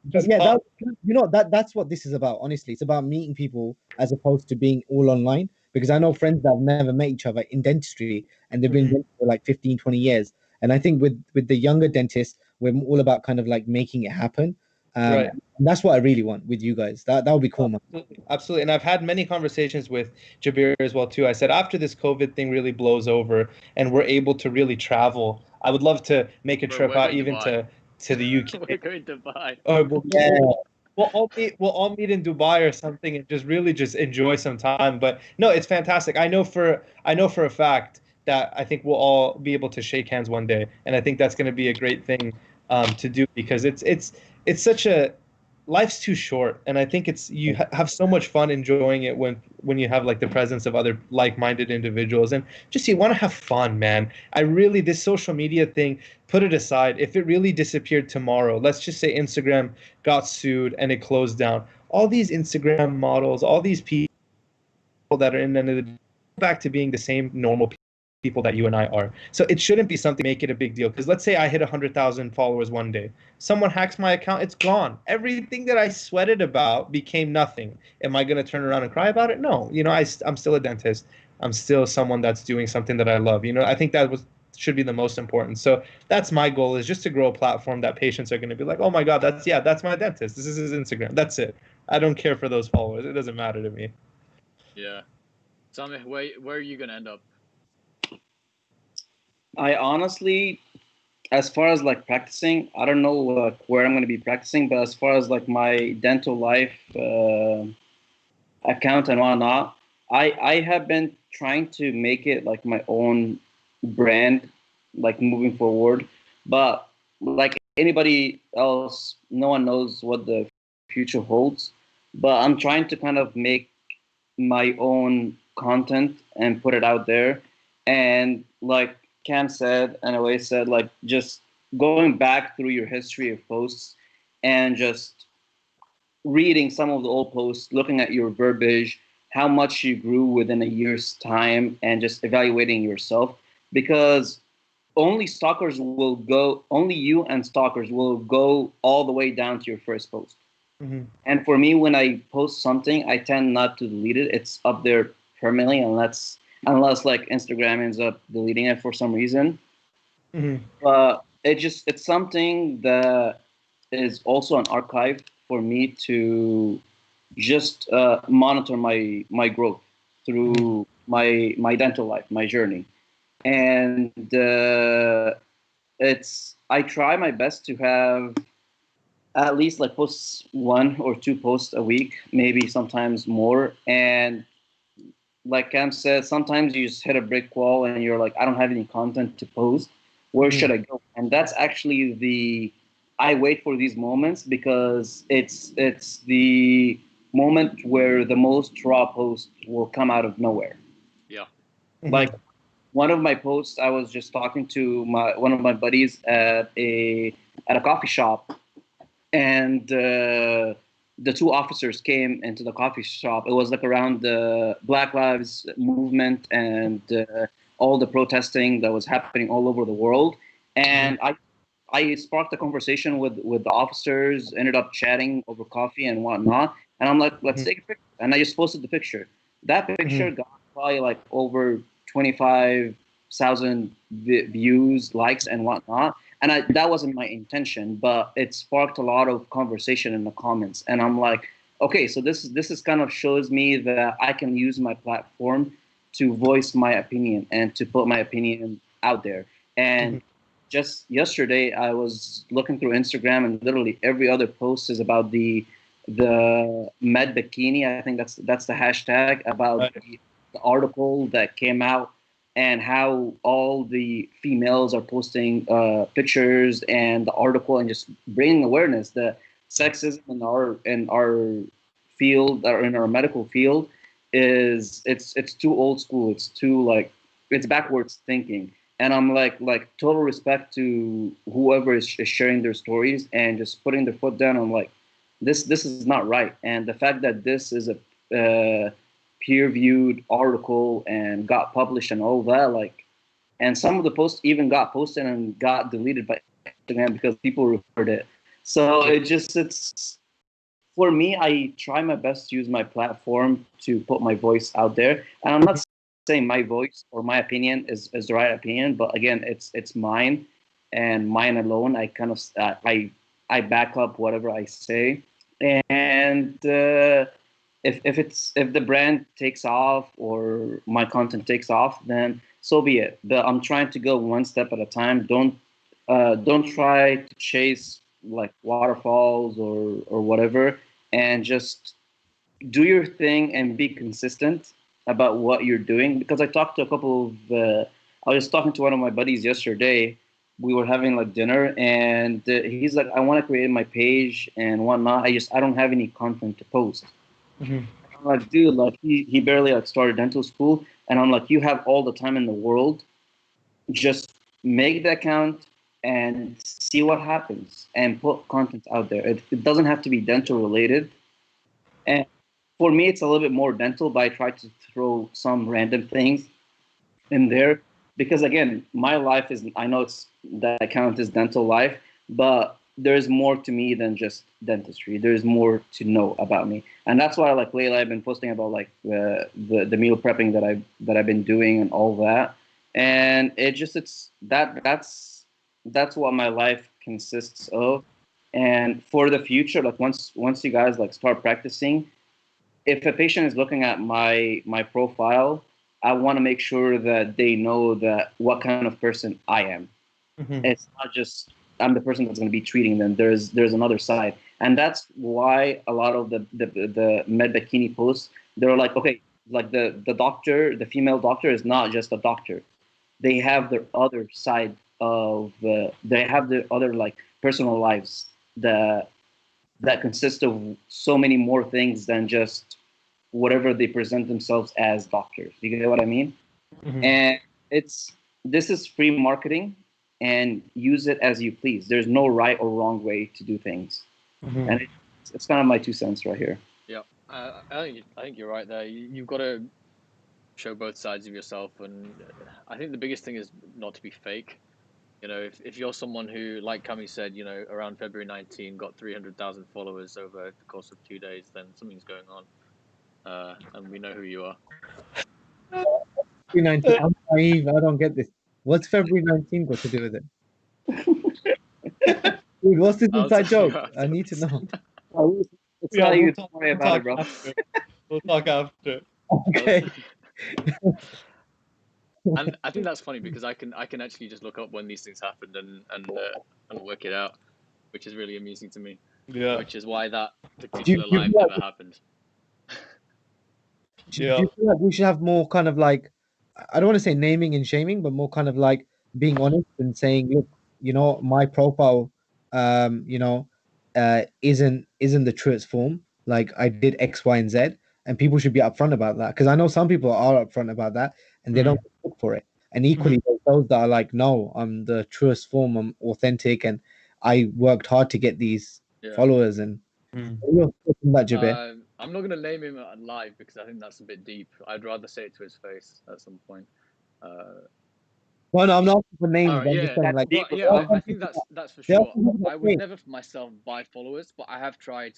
Just yeah, pop. that's what this is about. Honestly, it's about meeting people as opposed to being all online. Because I know friends that have never met each other in dentistry and they've been Mhm. dentists for like 15, 20 years. And I think with the younger dentists, we're all about kind of like making it happen. Right. And that's what I really want with you guys. That would be cool, man. Absolutely. Absolutely. And I've had many conversations with Jabir as well too. I said after this COVID thing really blows over and we're able to really travel, I would love to make a trip We're out going even Dubai. to the UK. We're going to Dubai. Or Yeah. we'll all meet in Dubai or something and just enjoy some time. But no, it's fantastic. I know for a fact that I think we'll all be able to shake hands one day, and I think that's going to be a great thing to do because it's such a life's too short, and I think it's you have so much fun enjoying it when you have like the presence of other like-minded individuals and just you want to have fun, man. I really this social media thing, put it aside. If it really disappeared tomorrow, let's just say Instagram got sued and it closed down. All these Instagram models, all these people that are in the back to being the same normal people that you and I are. So it shouldn't be something make it a big deal. Because let's say I hit 100,000 followers one day, someone hacks my account, it's gone. Everything that I sweated about became nothing. Am I going to turn around and cry about it? No. I'm still a dentist. I'm still someone that's doing something that I love. I think that should be the most important. So that's my goal is just to grow a platform that patients are going to be like, oh my God, that's my dentist. This is his Instagram. That's it. I don't care for those followers. It doesn't matter to me. Yeah. Sameh, where are you gonna end up? I honestly, as far as like practicing, I don't know where I'm going to be practicing, but as far as like my dental life account and whatnot, I have been trying to make it like my own brand, like moving forward. But like anybody else, no one knows what the future holds. But I'm trying to kind of make my own content and put it out there. And like Cam said, and Away said, like just going back through your history of posts and just reading some of the old posts, looking at your verbiage, how much you grew within a year's time, and just evaluating yourself. Because only you and stalkers will go all the way down to your first post. Mm-hmm. And for me, when I post something, I tend not to delete it. It's up there permanently, unless like Instagram ends up deleting it for some reason. Mm-hmm. But it's something that is also an archive for me to just monitor my growth through my dental life, my journey, and I try my best to have at least like posts 1 or 2 posts a week, maybe sometimes more. And like Cam said, sometimes you just hit a brick wall and you're like, I don't have any content to post. Where should I go? And that's actually I wait for these moments because it's the moment where the most raw post will come out of nowhere. Yeah. Like one of my posts, I was just talking to one of my buddies at a coffee shop, and the two officers came into the coffee shop. It was like around the Black Lives movement and all the protesting that was happening all over the world. And I sparked a conversation with the officers, ended up chatting over coffee and whatnot. And I'm like, let's take a picture. And I just posted the picture. That picture got probably like over 25,000 views, likes, and whatnot. And that wasn't my intention, but it sparked a lot of conversation in the comments. And I'm like, okay, so this is kind of shows me that I can use my platform to voice my opinion and to put my opinion out there. And just yesterday, I was looking through Instagram, and literally every other post is about the med bikini. I think that's the hashtag about the article that came out and how all the females are posting pictures and the article and just bringing awareness that sexism in our field or in our medical field is it's too old school. It's too like it's backwards thinking. And I'm like total respect to whoever is sharing their stories and just putting their foot down. I'm like this is not right. And the fact that this is a peer-reviewed article and got published and all that, like, and some of the posts even got posted and got deleted by Instagram because people reported it. So it's for me. I try my best to use my platform to put my voice out there, and I'm not saying my voice or my opinion is the right opinion, but again, it's mine and mine alone. I kind of I back up whatever I say, and if the brand takes off or my content takes off, then so be it. But I'm trying to go one step at a time. Don't try to chase like waterfalls or whatever, and just do your thing and be consistent about what you're doing. Because I talked to a couple of I was talking to one of my buddies yesterday. We were having like dinner, and he's like, I want to create my page and whatnot. I don't have any content to post. Mhm. I'm like, dude, like he barely like started dental school, and I'm like, you have all the time in the world. Just make the account and see what happens, and put content out there. It doesn't have to be dental related. And for me, it's a little bit more dental, but I try to throw some random things in there because again, my life is, I know it's that account is dental life, but there's more to me than just dentistry. There's more to know about me, and that's why like lately I've been posting about like the meal prepping that I've been doing and all that. And it just it's that's what my life consists of. And for the future, like once you guys like start practicing, if a patient is looking at my profile, I want to make sure that they know that what kind of person I am. Mhm. It's not just I'm the person that's going to be treating them. There's another side, and that's why a lot of the med bikini posts, they're like, okay, like the doctor, the female doctor is not just a doctor. They have their other side of they have their other like personal lives that consist of so many more things than just whatever they present themselves as doctors. You get what I mean? Mhm. And it's this is free marketing, and use it as you please. There's no right or wrong way to do things, Mhm. and it's kind of my 2 cents right here. Yeah, I think you're right there. You've got to show both sides of yourself, and I think the biggest thing is not to be fake. You know, if you're someone who, like Cami said, you know, around February 19 got 300,000 followers over the course of 2 days, then something's going on, and we know who you are. February 19th. I'm naive. I don't get this. What's February 19th got to do with it? Dude, what's this I'll tell inside joke? you I need to afterwards. know. It's Yeah, not we'll you. talk, Don't worry we'll about it, talk bro. after. We'll talk after. Okay. And I think that's funny because I can actually just look up when these things happened and work it out, which is really amusing to me. Yeah. Which is why that Do you, particular do you live feel never like, happened. do Yeah. you feel like we should have more kind of like, I don't want to say naming and shaming, but more kind of like being honest and saying, look, my profile, isn't the truest form. Like I did X, Y, and Z, and people should be upfront about that. Because I know some people are upfront about that and they Mhm. don't look for it. And equally, there's those that are like, no, I'm the truest form, I'm authentic, and I worked hard to get these Yeah. followers. And Mhm. you're talking about Jabir. I'm not gonna name him live because I think that's a bit deep. I'd rather say it to his face at some point. No, no, I'm not asking for names, All but right, I'm just yeah, saying like but yeah, I think that's for there are sure. people that I would think, never myself buy followers, but I have tried,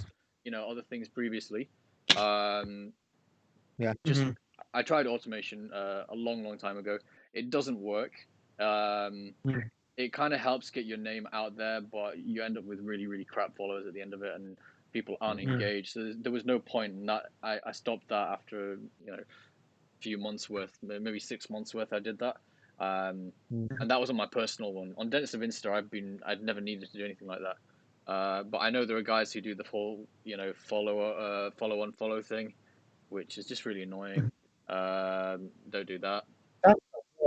other things previously. Um, yeah. just Mhm. I tried automation a long, long time ago. It doesn't work. Um, Mhm. it kind of helps get your name out there, but you end up with really, really crap followers at the end of it, and people aren't engaged. So there was no point in that. I stopped that after a few months worth, maybe 6 months worth. I did that, and that was on my personal one. On Dentist of Insta, I'd never needed to do anything like that. But I know there are guys who do the full, follow unfollow thing, which is just really annoying. Don't do that. That's,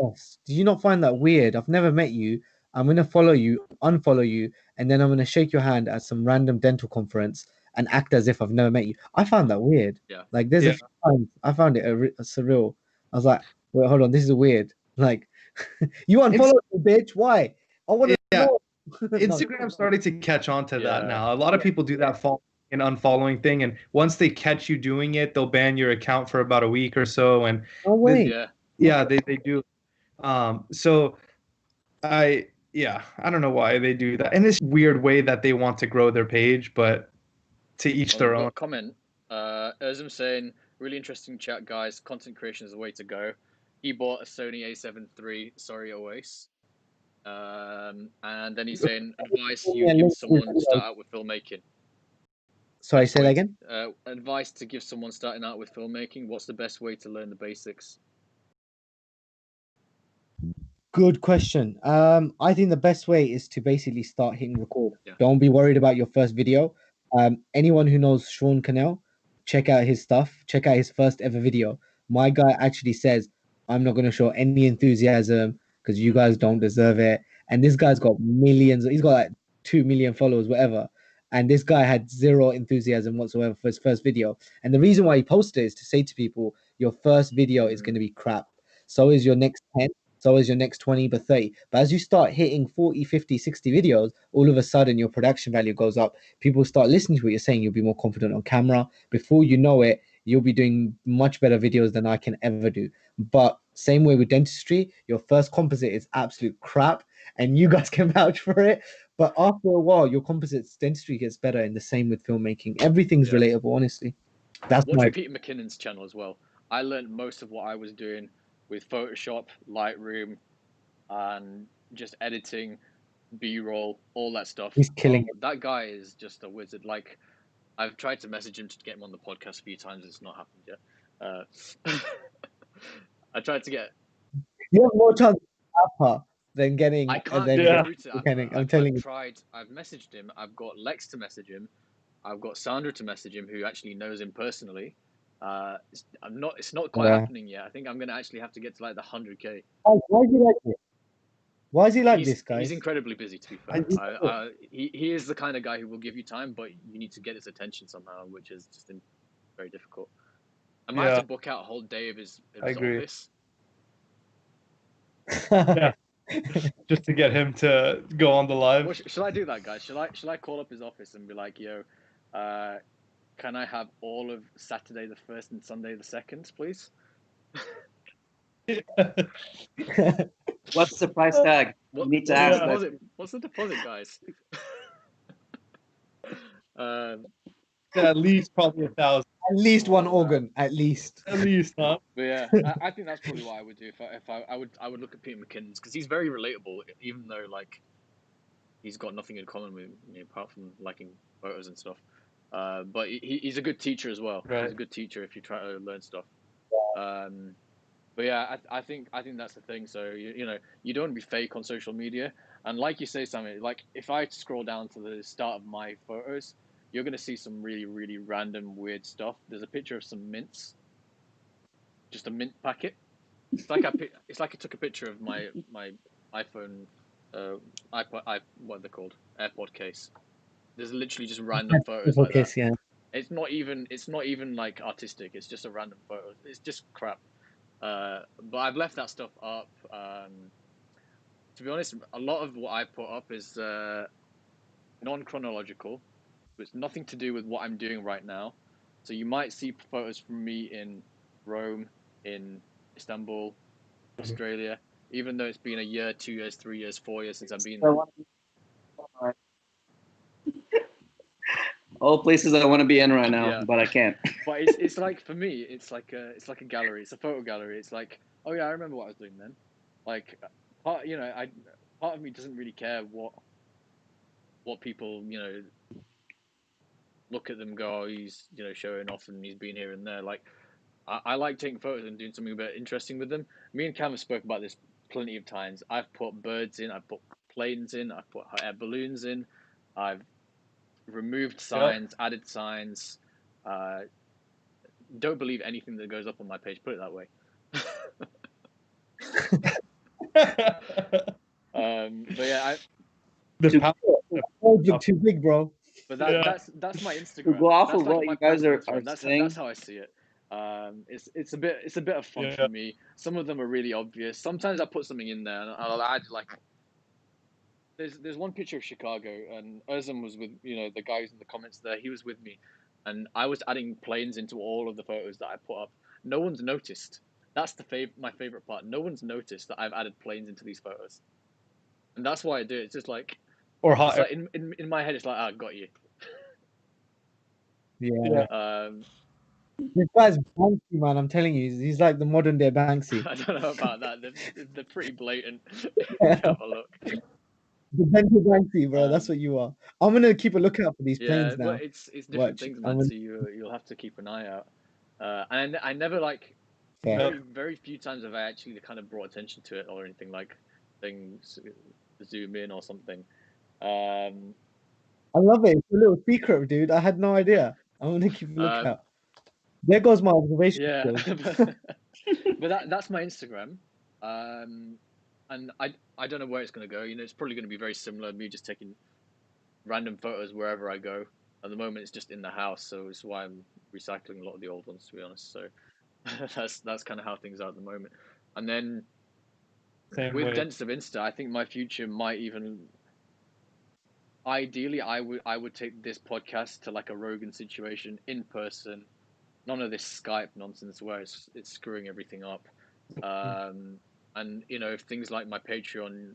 boss. Do you not find that weird? I've never met you. I'm gonna follow you, unfollow you, and then I'm gonna shake your hand at some random dental conference and act as if I've never met you. I found that weird. Yeah. Like there's a Yeah. few times I found it surreal. I was like, wait, hold on, this is weird. Like, you unfollowed me, bitch. Why? I want to Yeah. know. No. Instagram's starting to catch on to that Yeah. now. A lot of people do that following and unfollowing thing, and once they catch you doing it, they'll ban your account for about a week or so. And No way. Yeah. yeah, they do. So I don't know why they do that in this weird way that they want to grow their page, but to each Well, their I've got own. a comment. Erzim saying, really interesting chat, guys. Content creation is the way to go. He bought a Sony A7 III. Sorry, Oasis. And then he's saying, advice you'd give someone to start out with filmmaking. Sorry, Best say that way again. Advice to give someone starting out with filmmaking. What's the best way to learn the basics? Good question. I think the best way is to basically start hitting record. Yeah. Don't be worried about your first video. Anyone who knows Sean Cannell, check out his stuff. Check out his first ever video. My guy actually says, "I'm not going to show any enthusiasm because you guys don't deserve it." And this guy's got millions. He's got like 2 million followers, whatever. And this guy had zero enthusiasm whatsoever for his first video. And the reason why he posted it is to say to people, "Your first video is going to be crap. So is your next 10. So is your next 20, but 30. But as you start hitting 40, 50, 60 videos, all of a sudden your production value goes up. People start listening to what you're saying. You'll be more confident on camera. Before you know it, you'll be doing much better videos than I can ever do. But same way with dentistry, your first composite is absolute crap, and you guys can vouch for it. But after a while, your composites dentistry gets better, and the same with filmmaking. Everything's Yeah. relatable, honestly. That's Watch my Peter McKinnon's channel as well. I learned most of what I was doing with Photoshop, Lightroom, and just editing, B-roll, all that stuff. he's killing it. That guy is just a wizard. Like, I've tried to message him to get him on the podcast a few times. It's not happened yet. I tried to get. You have more chance of Appa than getting. I can't than get Yeah. through to Mechanic. Appa. I'm telling I've you. tried. I've messaged him. I've got Lex to message him. I've got Sandra to message him, who actually knows him personally. It's not quite Yeah. happening yet. I think I'm gonna actually have to get to like the 100K. Why is he like this? Why is he like He's, this, guys? he's incredibly busy, to be fair. He is the kind of guy who will give you time, but you need to get his attention somehow, which is just very difficult. I might have to book out a whole day of his agree. office. Yeah. Just to get him to go on the live. Well, shall I do that, guys? Shall I call up his office and be like, yo, can I have all of Saturday the 1st and Sunday the 2nd, please? What's the price tag? You need to ask that. What's the deposit, guys? At least probably 1,000. At least one organ, at least. At least, huh? But yeah, I think that's probably what I would do if I would look at Peter McKinnon's, because he's very relatable, even though like he's got nothing in common with me apart from liking photos and stuff. But he's a good teacher as well. Right. He's a good teacher if you try to learn stuff. But yeah, I think that's the thing. So you know, you don't want to be fake on social media. And like you say, Sammy, like if I scroll down to the start of my photos, you're gonna see some really, really random weird stuff. There's a picture of some mints, just a mint packet. It's like I took a picture of my iPhone, iPod, what are they called? AirPod case. There's literally just random photos like that. Yeah. It's not even like artistic. It's just a random photo. It's just crap. But I've left that stuff up. To be honest, a lot of what I put up is non-chronological. It's nothing to do with what I'm doing right now. So you might see photos from me in Rome, in Istanbul, Australia, even though it's been a year, 2 years, 3 years, 4 years since I've been there. All places I want to be in right now, Yeah. but I can't. But it's like, for me, it's like a gallery. It's a photo gallery. It's like, oh yeah, I remember what I was doing then. Like, part of me doesn't really care what people, you know, look at them and go, oh, he's, you know, showing off and he's been here and there. Like, I like taking photos and doing something a bit interesting with them. Me and Cam have spoke about this plenty of times. I've put birds in, I've put planes in, I've put hot air balloons in, I've removed signs, added signs. Don't believe anything that goes up on my page, put it that way. But yeah, The power. Oh, you're too big, bro. but Yeah. that's my To Instagram. go off That's of like what my you guys personal are Instagram. That's saying, how I see it. It's a bit of fun Yeah. for me. Some of them are really obvious. Sometimes I put something in there and I'll add like. There's one picture of Chicago, and Özlem was with, the guy who's in the comments there. He was with me, and I was adding planes into all of the photos that I put up. No one's noticed. That's my favorite part. No one's noticed that I've added planes into these photos, and that's why I do it. It's just like, Or hot it's air. like in my head, it's like, I got you. Yeah. This guy's Banksy, man. I'm telling you, he's like the modern day Banksy. I don't know about that. They're pretty blatant. Have a look. The dental Banksy, bro. That's Um, what you are. I'm gonna keep a lookout for these Yeah, planes now. but it's different Watch. things, I'm man. gonna, So you'll have to keep an eye out. And I never like. yeah. Very few times have I actually kind of brought attention to it or anything like things zoom in or something. I love it. It's a little secret, dude. I had no idea. I'm gonna keep a lookout. There goes my observation Yeah, skills. but that's my Instagram. And I don't know where it's gonna go. It's probably gonna be very similar. Me just taking random photos wherever I go. At the moment, it's just in the house, so it's why I'm recycling a lot of the old ones, to be honest. So that's kind of how things are at the moment. And then Same with way. Dentist of Insta, I think my future might even. Ideally, I would take this podcast to like a Rogan situation in person. None of this Skype nonsense where it's screwing everything up. And if things like my Patreon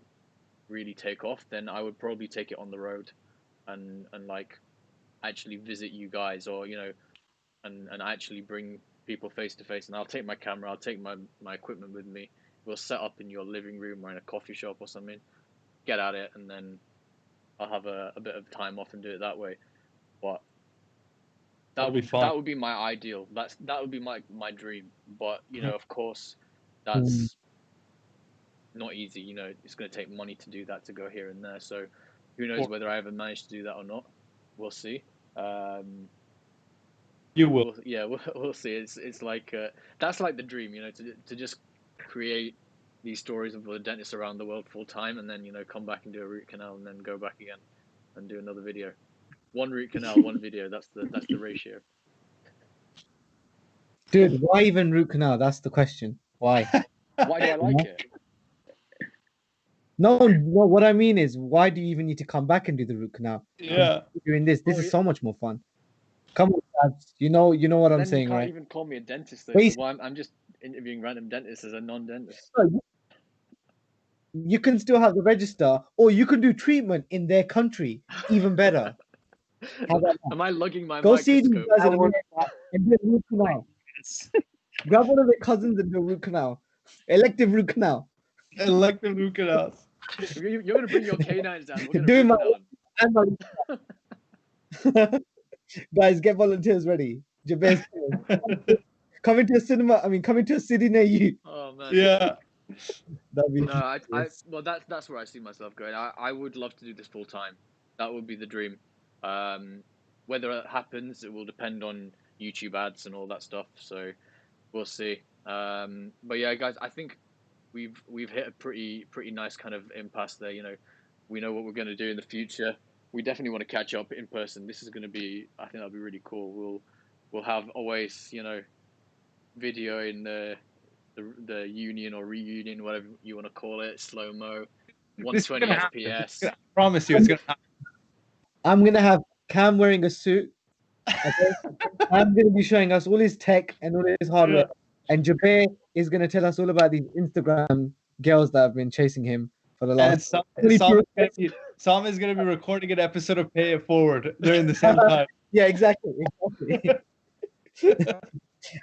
really take off, then I would probably take it on the road, and like actually visit you guys, or and actually bring people face to face. And I'll take my camera, I'll take my equipment with me. We'll set up in your living room or in a coffee shop or something. Get at it, and then I'll have a bit of time off and do it that way. But That'll be fun. that would be my ideal. That would be my dream. But of course, that's not easy. It's going to take money to do that, to go here and there. So who knows whether I ever manage to do that or not. We'll see. You will. We'll see. It's like that's like the dream, to just create these stories of the dentists around the world full time, and then come back and do a root canal, and then go back again and do another video. One root canal, one video. That's the ratio. Dude, why even root canal? That's the question. Why? Why do I like it? No, what I mean is, why do you even need to come back and do the root canal? Yeah. Doing this is so much more fun. Come on, lads. You know what I'm Then saying, you can't right? even call me a dentist, though. Basically, So why I'm just interviewing random dentists as a non-dentist. You can still have the register, or you can do treatment in their country. Even better. How about that? Am I lugging my Go see these microscope? guys in America and do a root canal. Grab one of their cousins and do a root canal. Elective root canal. Elective root canals. You're gonna bring your canines down. We're gonna Doing root my canal them. guys, get volunteers ready. Jabez, coming to a cinema. Coming to a city near you. Oh man. Yeah. That'd be No, well, that's where I see myself going. I would love to do this full time. That would be the dream. Whether it happens, it will depend on YouTube ads and all that stuff. So we'll see. But yeah, guys, I think we've hit a pretty nice kind of impasse there. We know what we're going to do in the future. We definitely want to catch up in person. This is going to be, I think that'll be really cool. We'll have always, video in the union or reunion, whatever you want to call it, slow mo, 120 FPS. I promise you, it's gonna happen. I'm gonna have Cam wearing a suit. Okay? I'm gonna be showing us all his tech and all his hardware, and Jabir is gonna tell us all about these Instagram girls that have been chasing him for the And last. Sam is gonna be recording an episode of Pay It Forward during the same time. Yeah, exactly.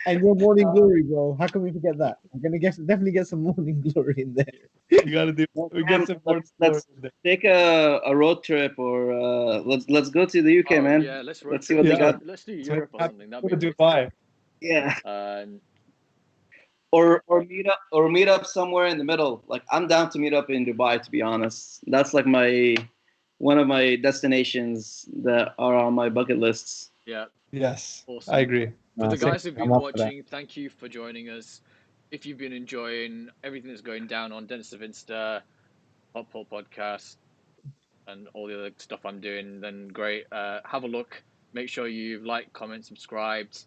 And your morning glory, bro. How can we forget that? I'm gonna definitely get some morning glory in there. You gotta do. We get some more. Let's take a road trip, or let's go to the UK, man. Yeah, let's see what they got. Let's do Europe or something. That'd Go be to Dubai. Yeah. nice. Or meet up somewhere in the middle. Like, I'm down to meet up in Dubai, to be honest. That's like one of my destinations that are on my bucket lists. Yeah. Yes, Awesome. I agree. For the guys who've been watching, thank you for joining us. if you've been enjoying everything that's going down on Dentist of Insta, Pop Hole Podcast, and all the other stuff I'm doing, then great. Have a look. Make sure you've liked, comment, subscribed.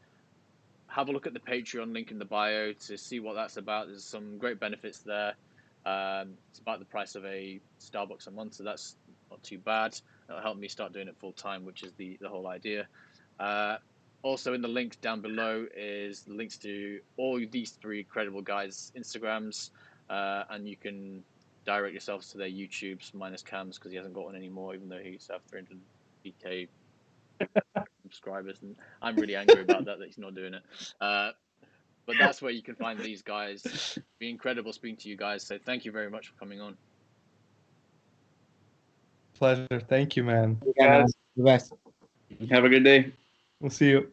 Have a look at the Patreon link in the bio to see what that's about. There's some great benefits there. It's about the price of a Starbucks a month, so that's not too bad. It'll help me start doing it full time, which is the whole idea. Also, in the link down below is links to all these three credible guys' Instagrams, and you can direct yourselves to their YouTubes minus Cam's because he hasn't got one anymore, even though he used to have 300k subscribers, and I'm really angry about that he's not doing it. But that's where you can find these guys. It'd be incredible speaking to you guys. So thank you very much for coming on. Pleasure. Thank you, man. Yeah, man. The best. Have a good day. We'll see you.